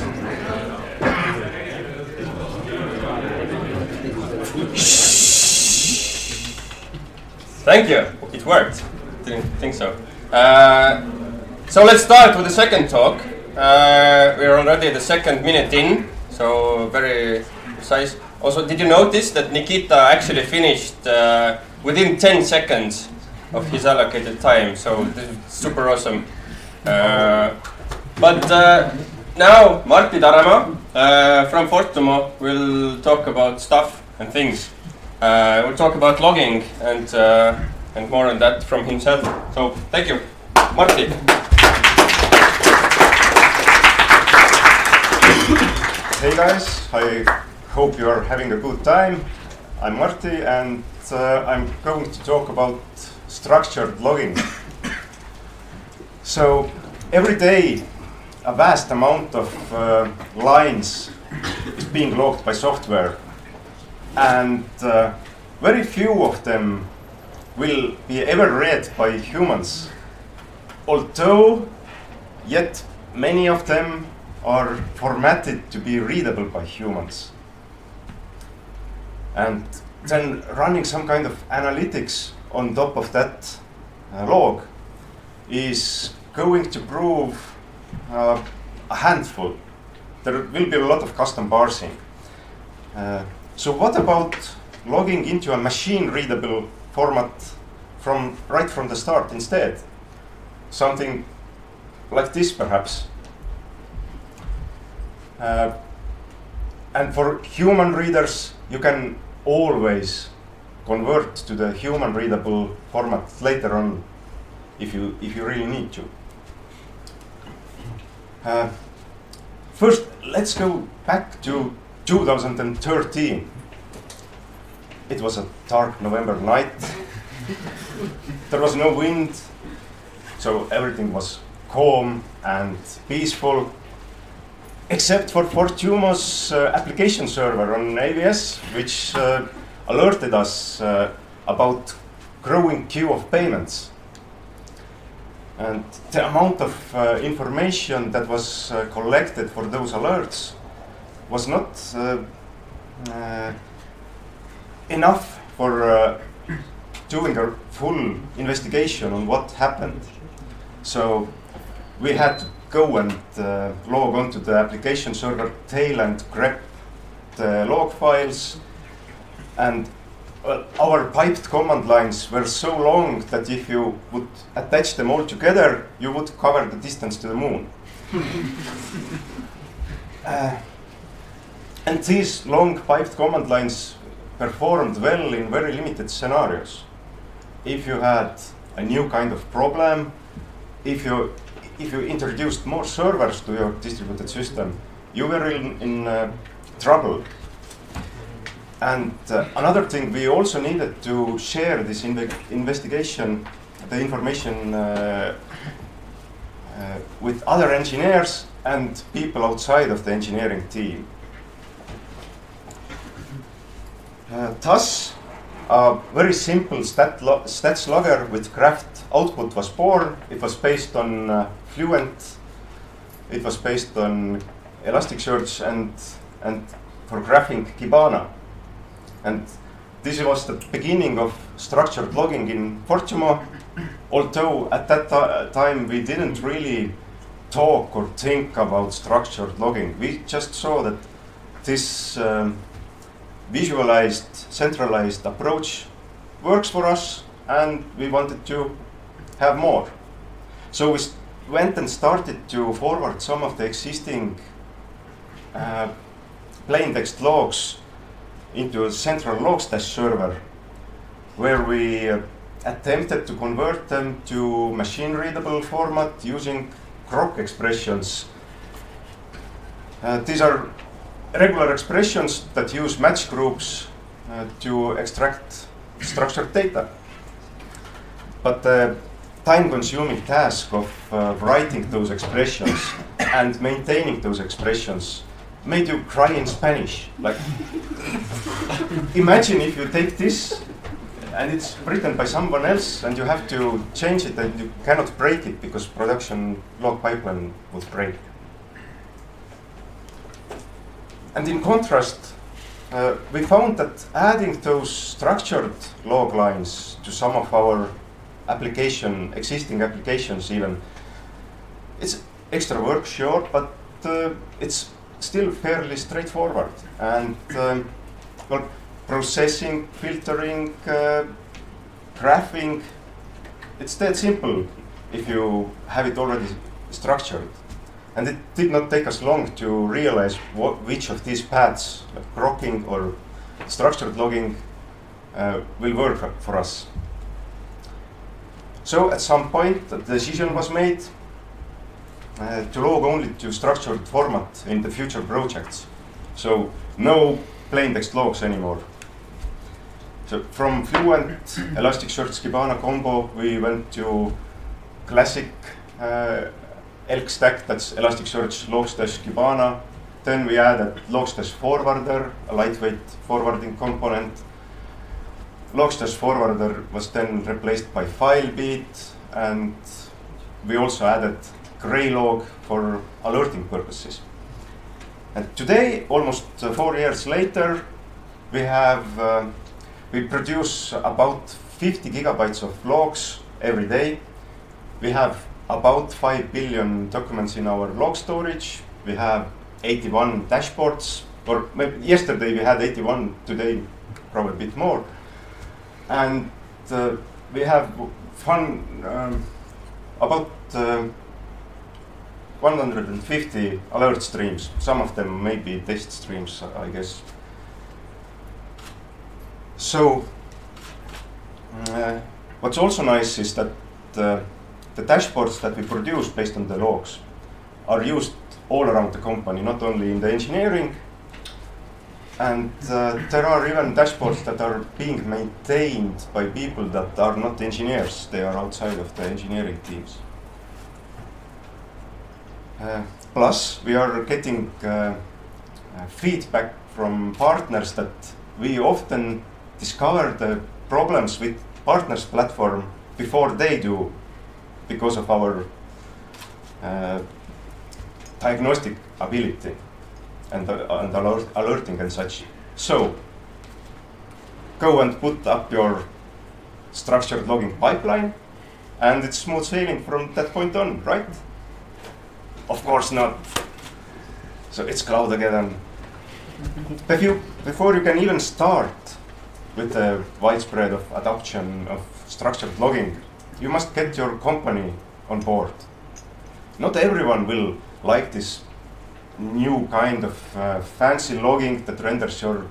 Thank you. It worked. Didn't think so. So let's start with the second talk. We're already the second minute in, so very precise. Also, did you notice that Nikita actually finished within 10 seconds of his allocated time? So this is super awesome. But now Marti Taremaa from Fortumo will talk about stuff and things. We'll talk about logging and more on that from himself. So thank you, Marti. Hey guys, I hope you are having a good time. I'm Marti and I'm going to talk about structured logging. So every day a vast amount of lines is being logged by software, and very few of them will be ever read by humans, although yet many of them are formatted to be readable by humans. And then running some kind of analytics on top of that log is going to prove a handful. There will be a lot of custom parsing. So what about logging into a machine-readable format right from the start instead? Something like this, perhaps. And for human readers, you can always convert to the human-readable format later on, if you really need to. First, let's go back to 2013. It was a dark November night. There was no wind, so everything was calm and peaceful, except for Fortumo's application server on AWS, which alerted us about growing queue of payments. And the amount of information that was collected for those alerts was not enough for doing a full investigation on what happened. So we had to go and log onto the application server tail and grab the log files. And our piped command lines were so long that if you would attach them all together, you would cover the distance to the moon. And these long piped command lines performed well in very limited scenarios. If you had a new kind of problem, if you introduced more servers to your distributed system, you were in trouble. And another thing, we also needed to share this investigation, the information with other engineers and people outside of the engineering team. Thus, a very simple stats logger with graphed output was born. It was based on Fluent. It was based on Elasticsearch and for graphing Kibana. And this was the beginning of structured logging in Fortumo, although at that time we didn't really talk or think about structured logging. We just saw that this visualized, centralized approach works for us, and we wanted to have more. So we went and started to forward some of the existing plain text logs into a central logstash server, where we attempted to convert them to machine-readable format using Grok expressions. These are regular expressions that use match groups to extract structured data. But the time-consuming task of writing those expressions and maintaining those expressions made you cry in Spanish. Like, imagine if you take this and it's written by someone else and you have to change it and you cannot break it because production log pipeline would break. And in contrast, we found that adding those structured log lines to some of our existing applications even, it's extra work, sure, but it's still fairly straightforward. And well, processing, filtering, graphing, it's that simple if you have it already structured. And it did not take us long to realize which of these paths, like grokking or structured logging, will work for us. So at some point, the decision was made to log only to structured format in the future projects. So no plain text logs anymore. So from Fluent, Elasticsearch, Kibana combo, we went to classic elk stack, that's Elasticsearch log/Kibana. Then we added log/forwarder, a lightweight forwarding component. Log/forwarder was then replaced by filebeat, and we also added Greylog for alerting purposes. And today, almost 4 years later, we produce about 50 gigabytes of logs every day. We have about 5 billion documents in our log storage. We have 81 dashboards, or maybe yesterday we had 81, today probably a bit more. And we have about 150 alert streams. Some of them may be test streams, I guess. So what's also nice is that the dashboards that we produce based on the logs are used all around the company, not only in the engineering. And there are even dashboards that are being maintained by people that are not engineers. They are outside of the engineering teams. Plus, we are getting feedback from partners that we often discover the problems with partners' platform before they do, because of our diagnostic ability and alerting and such. So, go and put up your structured logging pipeline, and it's smooth sailing from that point on, right? Of course not. So it's Cloudageddon. Before you can even start with the widespread of adoption of structured logging, you must get your company on board. Not everyone will like this new kind of fancy logging that renders your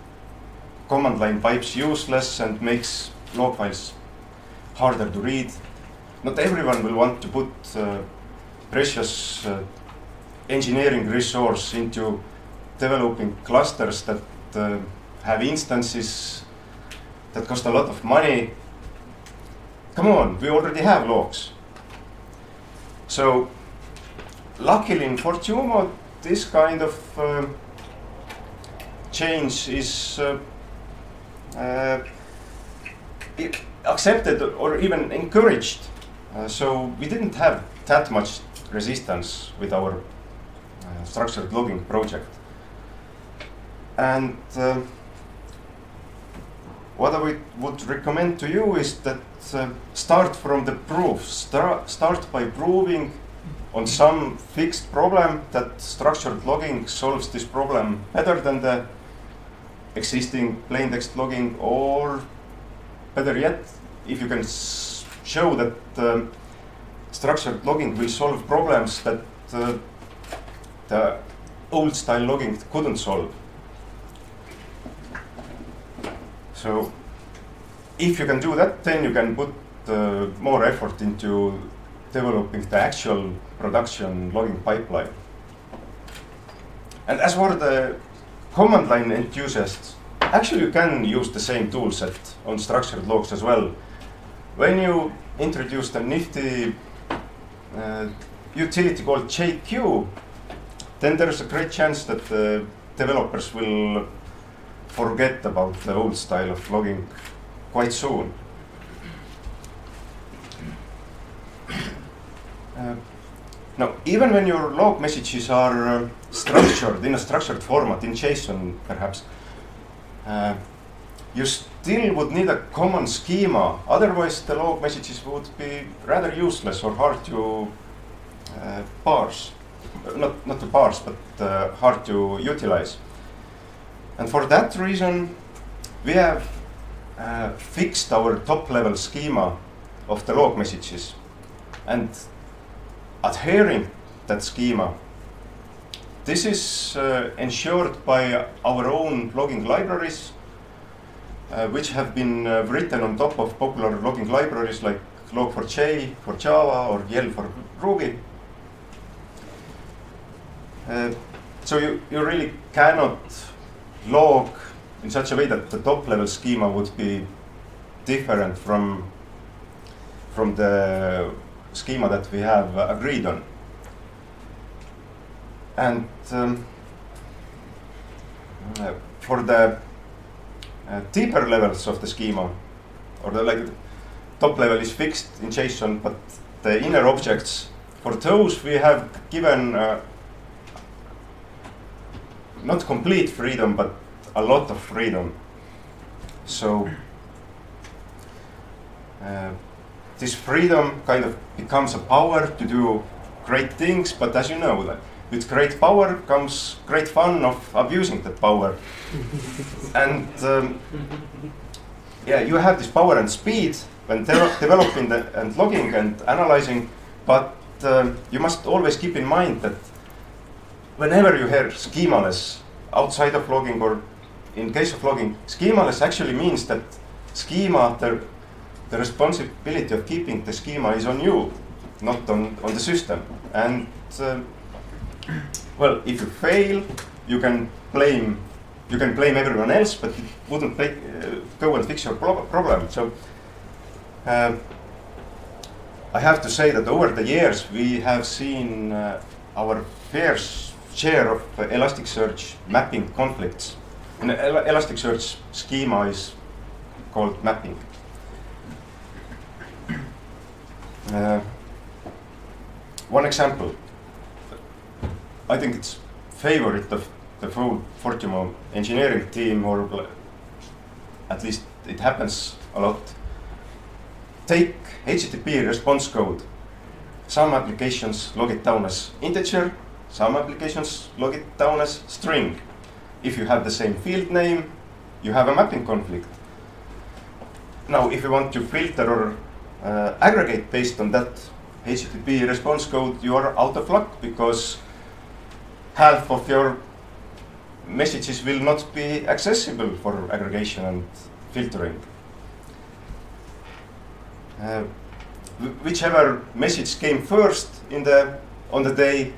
command line pipes useless and makes log files harder to read. Not everyone will want to put precious engineering resource into developing clusters that have instances that cost a lot of money. Come on, we already have logs. So luckily in Fortumo, this kind of change is accepted or even encouraged. So we didn't have that much resistance with our structured logging project. And what I would recommend to you is that start from the proof. Start by proving on some fixed problem that structured logging solves this problem better than the existing plain text logging, or better yet, if you can show that structured logging will solve problems that the old style logging couldn't solve. So if you can do that, then you can put more effort into developing the actual production logging pipeline. And as for the command line enthusiasts, actually you can use the same toolset on structured logs as well. When you introduce the nifty utility called JQ, then there's a great chance that the developers will forget about the old style of logging quite soon. Now, even when your log messages are structured in a structured format, in JSON perhaps, you still would need a common schema. Otherwise, the log messages would be rather useless or hard to parse. Not to parse, but hard to utilize. And for that reason, we have fixed our top-level schema of the log messages. And adhering that schema, this is ensured by our own logging libraries, which have been written on top of popular logging libraries like log4j for Java or Yell for Ruby. So you really cannot log in such a way that the top-level schema would be different from the schema that we have agreed on. And for the deeper levels of the schema, or the top level is fixed in JSON, but the inner objects, for those we have given not complete freedom, but a lot of freedom. So this freedom kind of becomes a power to do great things, but as you know, with great power comes great fun of abusing that power. And yeah, you have this power and speed when developing and logging and analyzing, but you must always keep in mind that whenever you hear schemaless outside of logging, or in case of logging, schemaless actually means that schema, the responsibility of keeping the schema is on you, not on the system. And well, if you fail, you can blame everyone else, but it wouldn't go and fix your problem. So I have to say that over the years we have seen our fair share of Elasticsearch mapping conflicts. And Elasticsearch schema is called mapping. One example, I think it's favorite of the whole Fortimo engineering team, or at least it happens a lot. Take HTTP response code. Some applications log it down as integer, some applications log it down as string. If you have the same field name, you have a mapping conflict. Now, if you want to filter or aggregate based on that HTTP response code, you are out of luck, because half of your messages will not be accessible for aggregation and filtering. Whichever message came first on the day,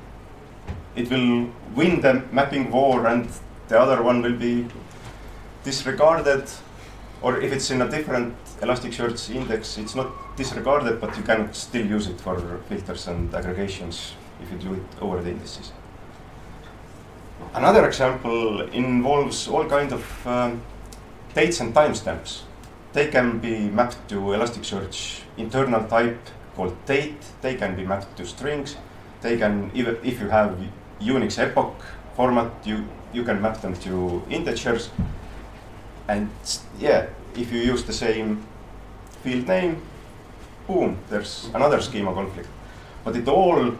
it will win the mapping war, and the other one will be disregarded. Or if it's in a different Elasticsearch index, it's not disregarded, but you can still use it for filters and aggregations if you do it over the indices. Another example involves all kinds of dates and timestamps. They can be mapped to Elasticsearch internal type called date. They can be mapped to strings. They can, even if you have Unix epoch format, you can map them to integers. And yeah, if you use the same field name, boom, there's another schema conflict. But it all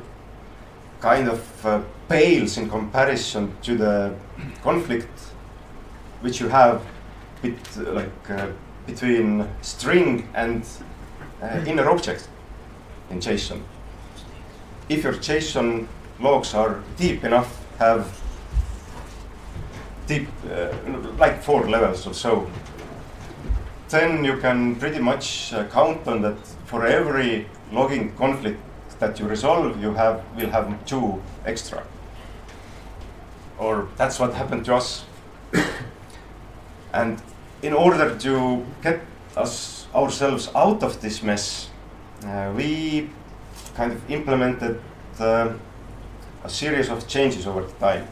kind of pales in comparison to the conflict which you have between string and inner object in JSON. If your JSON logs are deep enough, have deep, like 4 levels or so, then you can pretty much count on that for every logging conflict that you resolve, you will have 2 extra. Or that's what happened to us. And in order to get ourselves out of this mess, we kind of implemented a series of changes over time.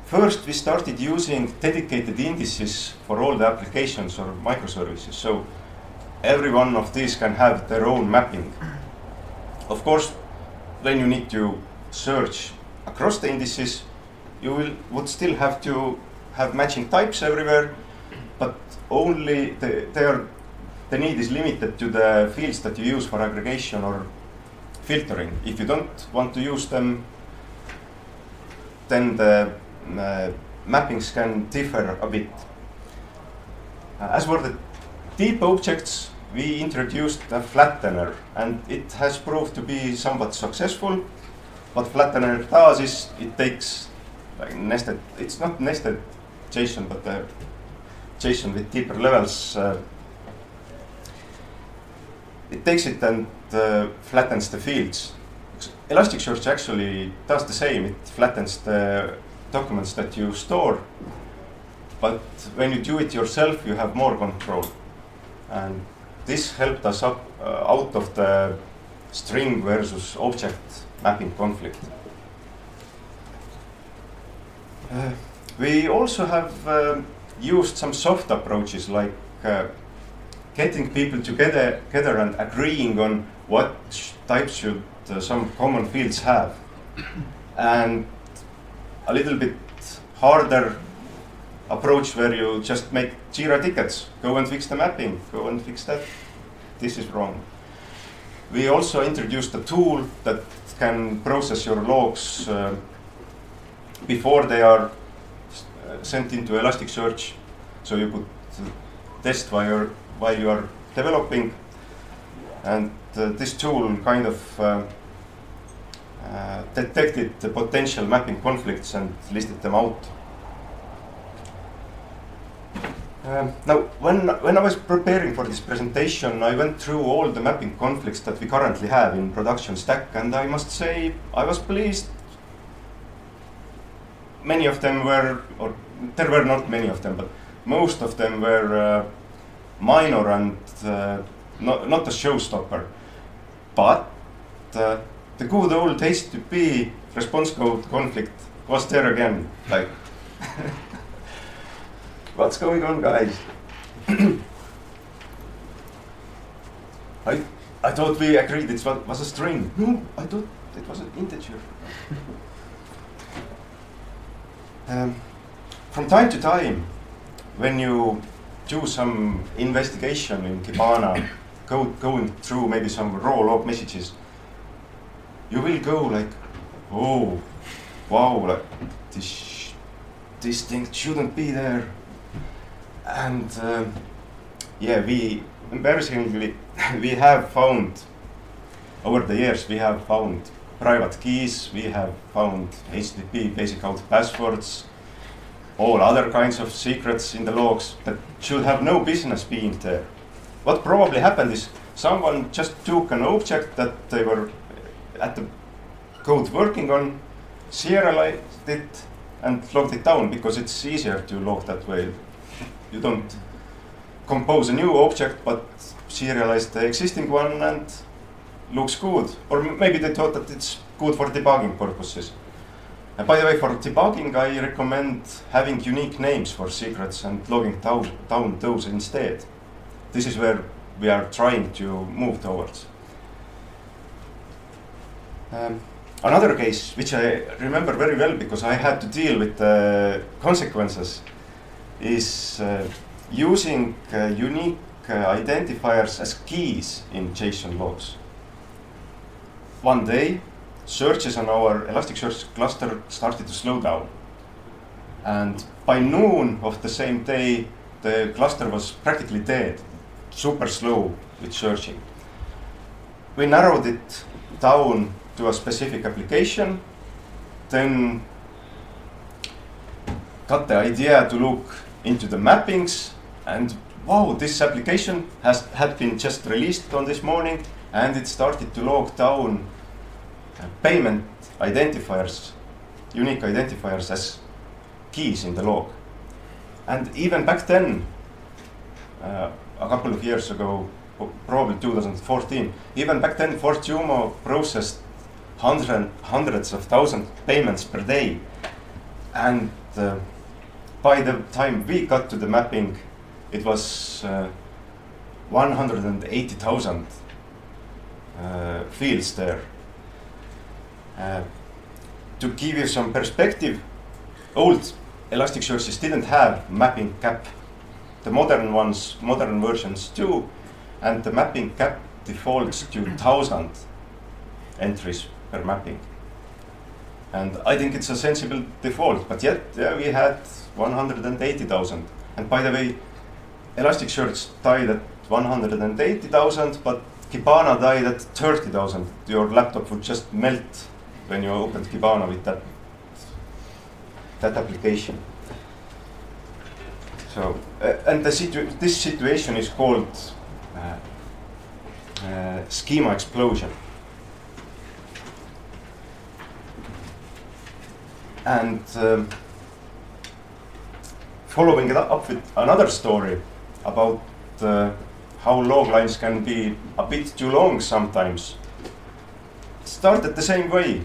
First, we started using dedicated indices for all the applications or microservices. So every one of these can have their own mapping. Of course, when you need to search across the indices, you would still have to have matching types everywhere, but only the need is limited to the fields that you use for aggregation or filtering. If you don't want to use them, then the mappings can differ a bit. As for the deep objects, we introduced a flattener, and it has proved to be somewhat successful. What flattener does is it takes like nested, it's not nested JSON, but the JSON with deeper levels. It takes it and flattens the fields. Elasticsearch actually does the same. It flattens the documents that you store. But when you do it yourself, you have more control. And this helped us out of the string versus object mapping conflict. We also have used some soft approaches, like getting people together and agreeing on what types should some common fields have. And a little bit harder approach where you just make Jira tickets. Go and fix the mapping, go and fix that. This is wrong. We also introduced a tool that can process your logs before they are sent into Elasticsearch, so you could test while you are developing. And this tool kind of detected the potential mapping conflicts and listed them out. Now, when I was preparing for this presentation, I went through all the mapping conflicts that we currently have in production stack, and I must say I was pleased. Many of them were, or there were not many of them, but most of them were minor and not a showstopper. But the good old HTTP response code conflict was there again. Like, what's going on, guys? I thought we agreed it was a string. No, I thought it was an integer. From time to time, when you do some investigation in Kibana, going through maybe some raw log messages, you will go like, oh, wow, like this thing shouldn't be there. And yeah, embarrassingly, we have found, over the years, we have found private keys, we have found HTTP basic out passwords, all other kinds of secrets in the logs that should have no business being there. What probably happened is someone just took an object that they were at the code working on, serialized it, and logged it down, because it's easier to log that way. You don't compose a new object, but serialize the existing one and looks good. Or maybe they thought that it's good for debugging purposes. And by the way, for debugging, I recommend having unique names for secrets and logging down those instead. This is where we are trying to move towards. Another case, which I remember very well because I had to deal with the consequences, is using unique identifiers as keys in JSON logs. One day, searches on our Elasticsearch cluster started to slow down. And by noon of the same day, the cluster was practically dead, super slow with searching. We narrowed it down to a specific application, then got the idea to look into the mappings, and wow, this application had been just released on this morning, and it started to log down payment identifiers, unique identifiers as keys in the log. And even back then, a couple of years ago, probably 2014. Even back then, Fortumo processed hundreds of thousands payments per day. And by the time we got to the mapping, it was 180,000 fields there. To give you some perspective, old Elasticsearches didn't have mapping cap. The modern ones, modern versions do, and the mapping cap defaults to 1,000 entries per mapping. And I think it's a sensible default, but yet we had 180,000. And by the way, Elasticsearch died at 180,000, but Kibana died at 30,000. Your laptop would just melt when you opened Kibana with that application. So, and this situation is called schema explosion. And following it up with another story about how log lines can be a bit too long sometimes. It started the same way.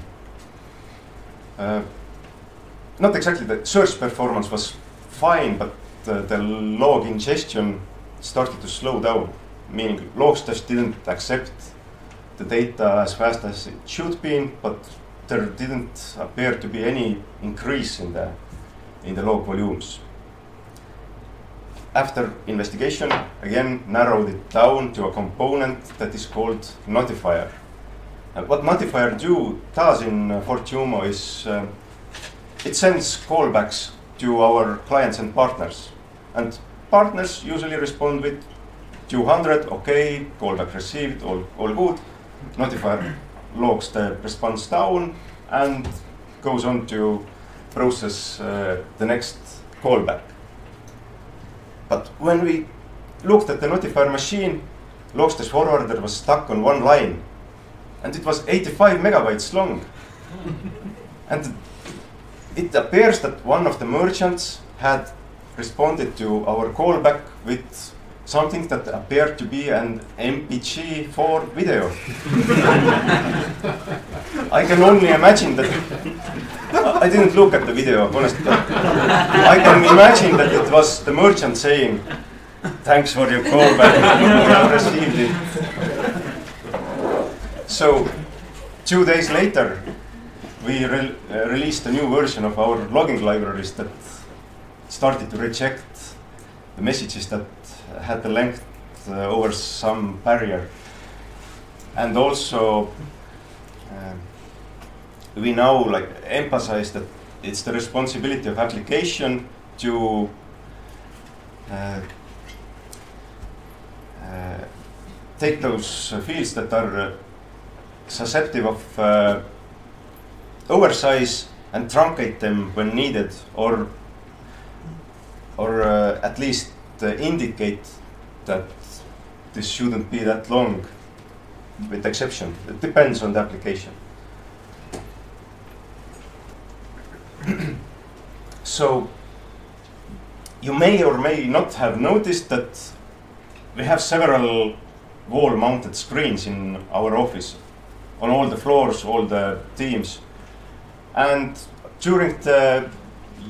Not exactly the search performance was fine, but the log ingestion started to slow down, meaning logs just didn't accept the data as fast as it should be, but there didn't appear to be any increase in the log volumes. After investigation, again narrowed it down to a component that is called notifier. And what notifier does in Fortumo is it sends callbacks to our clients and partners. And partners usually respond with 200, okay, callback received, all good. Notifier logs the response down and goes on to process the next callback. But when we looked at the notifier machine, Logstash forwarder was stuck on one line, and it was 85 megabytes long. And it appears that one of the merchants had responded to our callback with something that appeared to be an MPG-4 video. I can only imagine that. I didn't look at the video, honestly. I can imagine that it was the merchant saying, "Thanks for your callback, I received it." So, 2 days later, we released a new version of our logging libraries that started to reject the messages that had the length over some barrier. And also, we now emphasize that it's the responsibility of application to take those fields that are susceptible of oversize and truncate them when needed, or at least indicate that this shouldn't be that long, with exception. It depends on the application. So you may or may not have noticed that we have several wall-mounted screens in our office, on all the floors, all the teams. And during the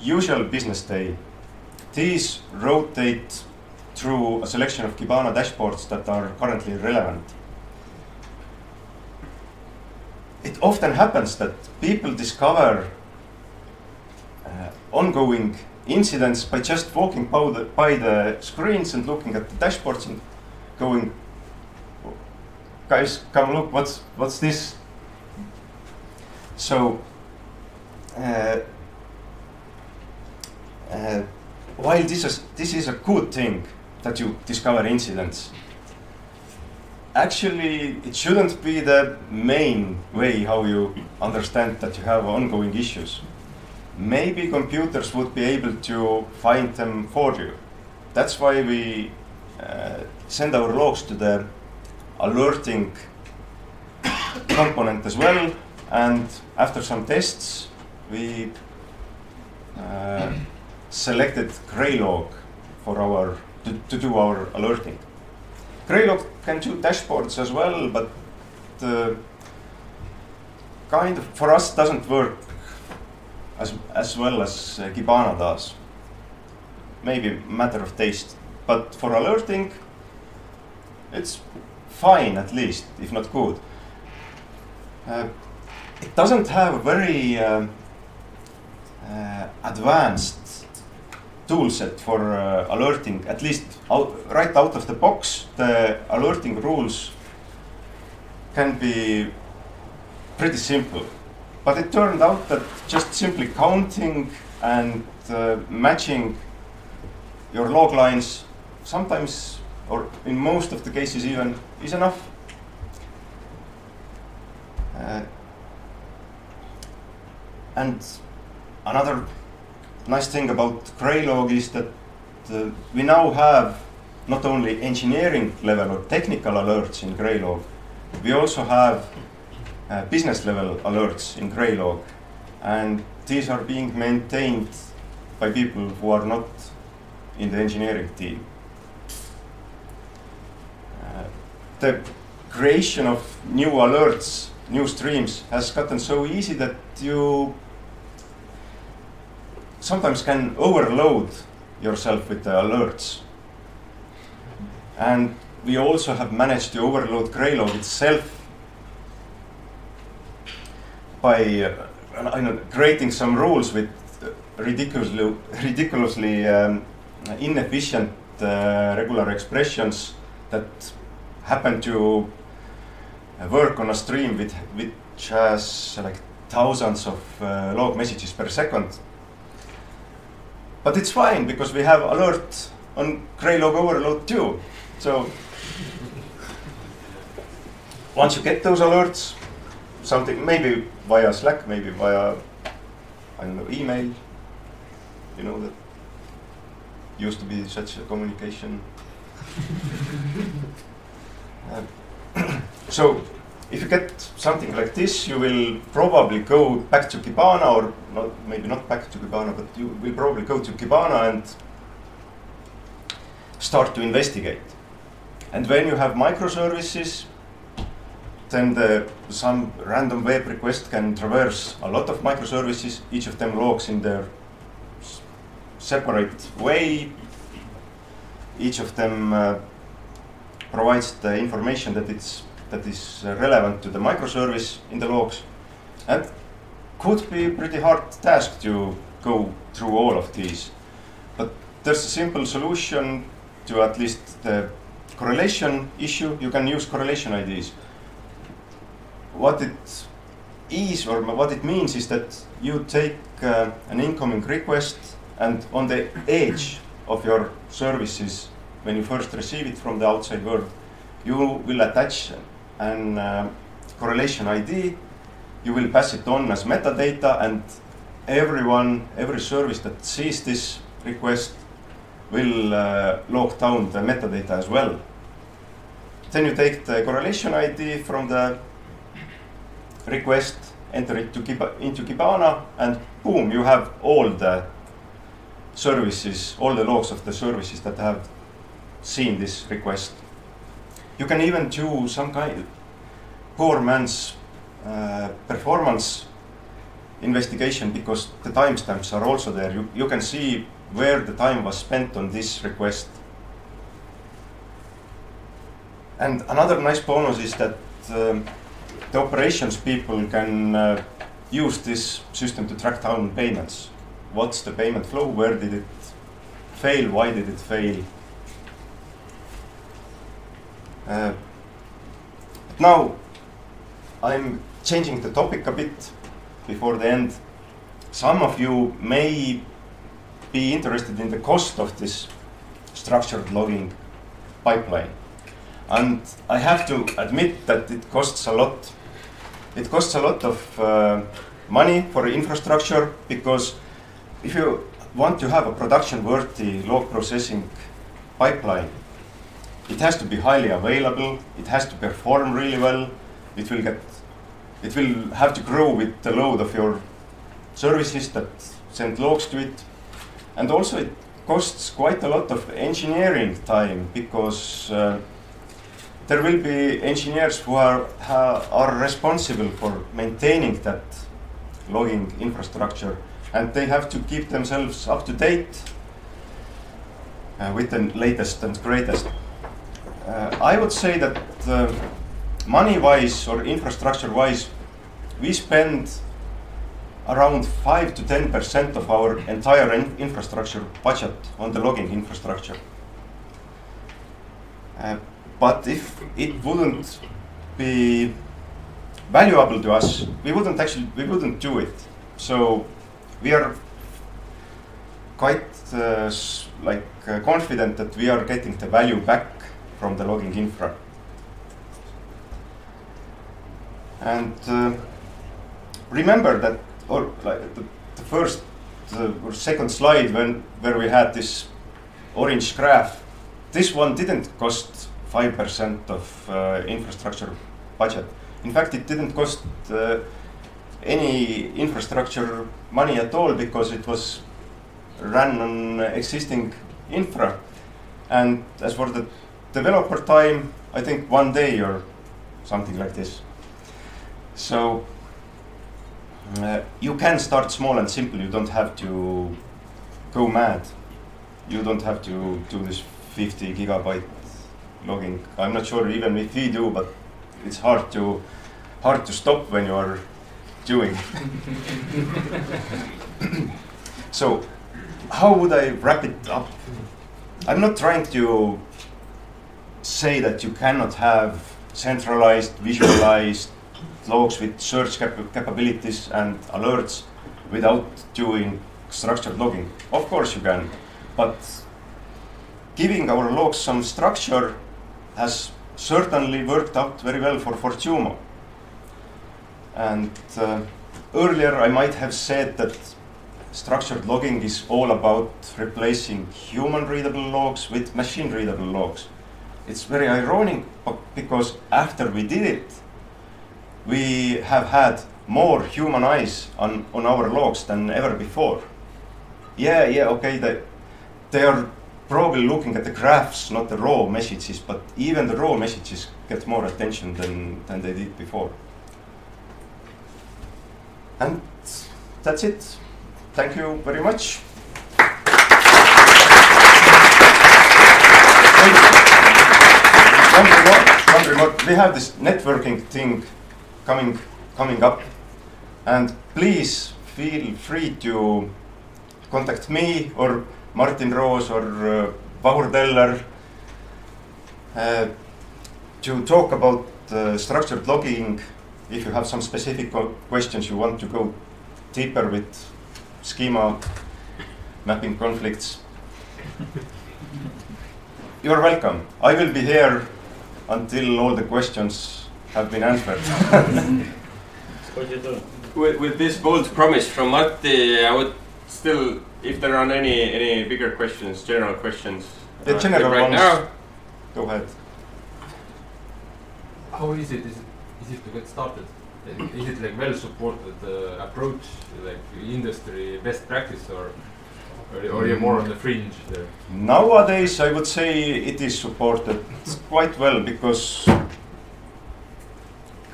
usual business day, these rotate through a selection of Kibana dashboards that are currently relevant. It often happens that people discover ongoing incidents by just walking by the screens and looking at the dashboards and going, "Guys, come look, what's this?" So, while this is a good thing that you discover incidents, actually it shouldn't be the main way how you understand that you have ongoing issues. Maybe computers would be able to find them for you. That's why we send our logs to the alerting component as well. And after some tests, we selected Graylog for our to do our alerting. Greylog can do dashboards as well, but kind of for us doesn't work as well as Kibana does. Maybe a matter of taste, but for alerting, it's fine at least, if not good. It doesn't have a very advanced toolset for alerting, at least right out of the box. The alerting rules can be pretty simple, but it turned out that just simply counting and matching your log lines sometimes, or in most of the cases even, is enough. And another nice thing about Greylog is that we now have not only engineering level or technical alerts in Greylog, we also have business level alerts in Greylog, and these are being maintained by people who are not in the engineering team. The creation of new alerts, new streams, has gotten so easy that you sometimes can overload yourself with the alerts. And we also have managed to overload Greylog itself by creating some rules with ridiculously inefficient regular expressions that happen to work on a stream which has like thousands of log messages per second. But it's fine because we have alert on Greylog overload too. So once you get those alerts, something maybe via Slack, maybe via, I don't know, email, you know, that used to be such a communication. So if you get something like this, you will probably go back to Kibana, or not, maybe not back to Kibana, but you will probably go to Kibana and start to investigate. And when you have microservices, then some random web request can traverse a lot of microservices. Each of them logs in their separate way. Each of them provides the information that is relevant to the microservice in the logs. And could be a pretty hard task to go through all of these. But there's a simple solution to at least the correlation issue. You can use correlation IDs. What it is, or what it means, is that you take an incoming request, and on the edge of your services, when you first receive it from the outside world, you will attach an correlation ID. You will pass it on as metadata, and every service that sees this request will log down the metadata as well. Then you take the correlation ID from the request, enter it into Kibana, and boom, you have all the services, all the logs of the services that have seen this request. You can even do some kind of poor man's performance investigation, because the timestamps are also there. You can see where the time was spent on this request. And another nice bonus is that the operations people can use this system to track down payments. What's the payment flow? Where did it fail? Why did it fail? Now, I'm changing the topic a bit before the end. Some of you may be interested in the cost of this structured logging pipeline. And I have to admit that it costs a lot. It costs a lot of money for infrastructure, because if you want to have a production-worthy log processing pipeline, it has to be highly available. It has to perform really well. It will have to grow with the load of your services that send logs to it. And also it costs quite a lot of engineering time, because there will be engineers who are responsible for maintaining that logging infrastructure, and they have to keep themselves up to date with the latest and greatest. I would say that money-wise or infrastructure-wise, we spend around 5 to 10% of our entire infrastructure budget on the logging infrastructure. But if it wouldn't be valuable to us, we wouldn't do it. So we are quite confident that we are getting the value back from the logging infra. And remember that, or like the first or second slide where we had this orange graph, this one didn't cost 5% of infrastructure budget. In fact, it didn't cost any infrastructure money at all, because it was run on existing infra. And as for the developer time, I think 1 day or something like this. So you can start small and simple. You don't have to go mad. You don't have to do this 50 gigabyte logging. I'm not sure even if we do, but it's hard to stop when you are doing. So how would I wrap it up? I'm not trying to say that you cannot have centralized, visualized logs with search capabilities and alerts without doing structured logging. Of course you can, but giving our logs some structure has certainly worked out very well for Fortumo. And earlier I might have said that structured logging is all about replacing human readable logs with machine readable logs. It's very ironic, because after we did it, we have had more human eyes on our logs than ever before. Yeah, okay, they are probably looking at the graphs, not the raw messages, but even the raw messages get more attention than they did before. And that's it. Thank you very much. One remote. We have this networking thing coming up, and please feel free to contact me or Martin Roos or Vahur Teller to talk about structured logging. If you have some specific questions, you want to go deeper with schema mapping conflicts, you're welcome. I will be here until all the questions have been answered. What you do? With this bold promise from Marti, I would still, if there are any bigger questions, general questions. The general right ones. now. Go ahead. How easy is it to get started? Is it like well supported approach, like industry best practice, or you're more on the fringe there? Nowadays, I would say it is supported quite well, because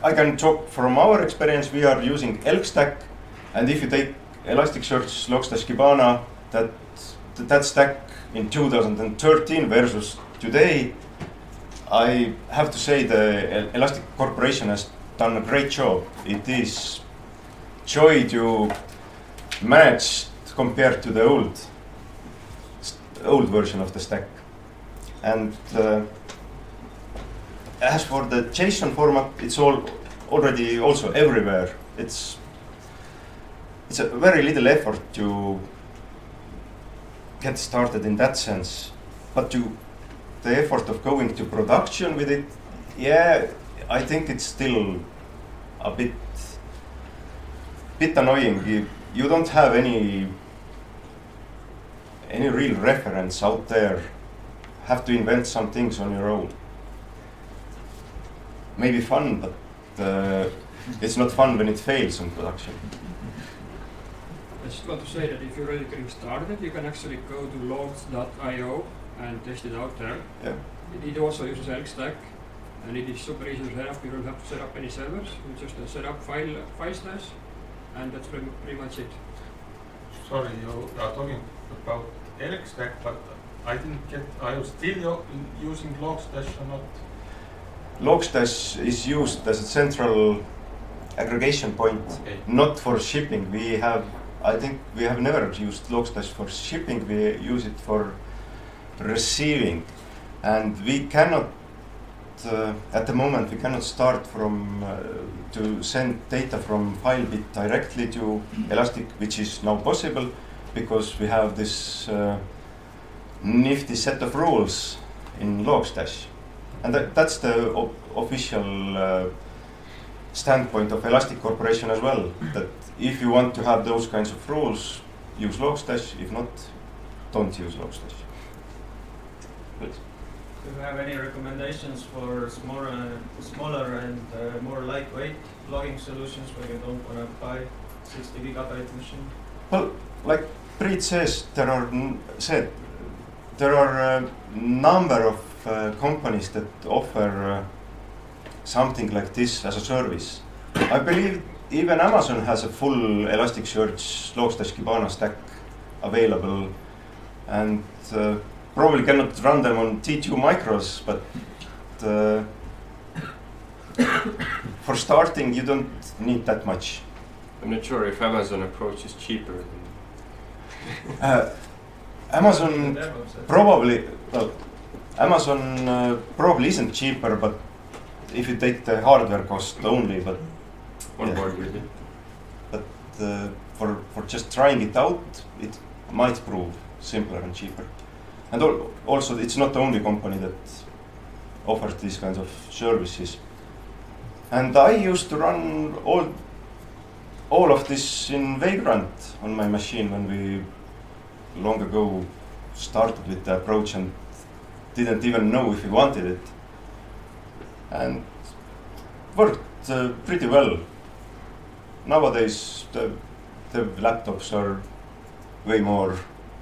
I can talk from our experience. We are using Elk Stack, and if you take Elasticsearch, Logstash, Kibana, that stack in 2013 versus today, I have to say the Elastic Corporation has done a great job. It is joy to manage compared to the old version of the stack. And as for the JSON format, it's already also everywhere. It's a very little effort to get started in that sense, but the effort of going to production with it, yeah, I think it's still a bit annoying. You don't have any real reference out there. Have to invent some things on your own. Maybe fun, but it's not fun when it fails in production. I just want to say that if you're already getting started, you can actually go to logs.io and test it out there. Yeah. It also uses Elk Stack, and it is super easy to set up. You don't have to set up any servers. You just set up file slash, and that's pretty much it. Sorry, you are talking about Elk Stack, but I didn't get. Are you still using Logstash or not? Logstash is used as a central aggregation point, not for shipping. I think we have never used Logstash for shipping. We use it for receiving, and we cannot. At the moment, we cannot start from to send data from FileBit directly to Elastic, which is now possible because we have this nifty set of rules in Logstash, and that's the official standpoint of Elastic Corporation as well. That if you want to have those kinds of rules, use Logstash. If not, don't use Logstash. Please. Do you have any recommendations for smaller and more lightweight logging solutions where you don't want to buy 60 gigabyte machine? Well, like Priit says, there are a number of companies that offer something like this as a service. I believe even Amazon has a full Elasticsearch Logstash Kibana stack available, and probably cannot run them on T2 micros, but for starting you don't need that much. I'm not sure if Amazon approach is cheaper than Amazon probably, well, Amazon probably isn't cheaper, but if you take the hardware cost only, but on board with it. But for just trying it out, it might prove simpler and cheaper. And also, it's not the only company that offers these kinds of services. And I used to run all of this in Vagrant on my machine when we long ago started with the approach and didn't even know if we wanted it. And worked pretty well. Nowadays, the laptops are way more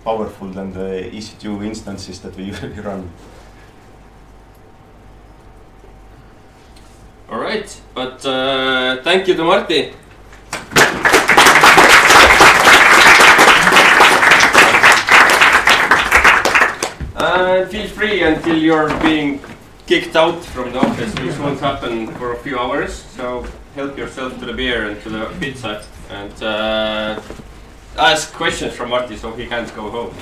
powerful than the EC2 instances that we usually run. All right, but thank you to Marti. Feel free until you're being kicked out from the office, which won't happen for a few hours. So help yourself to the beer and to the pizza, and ask questions from Marti so he can't go home.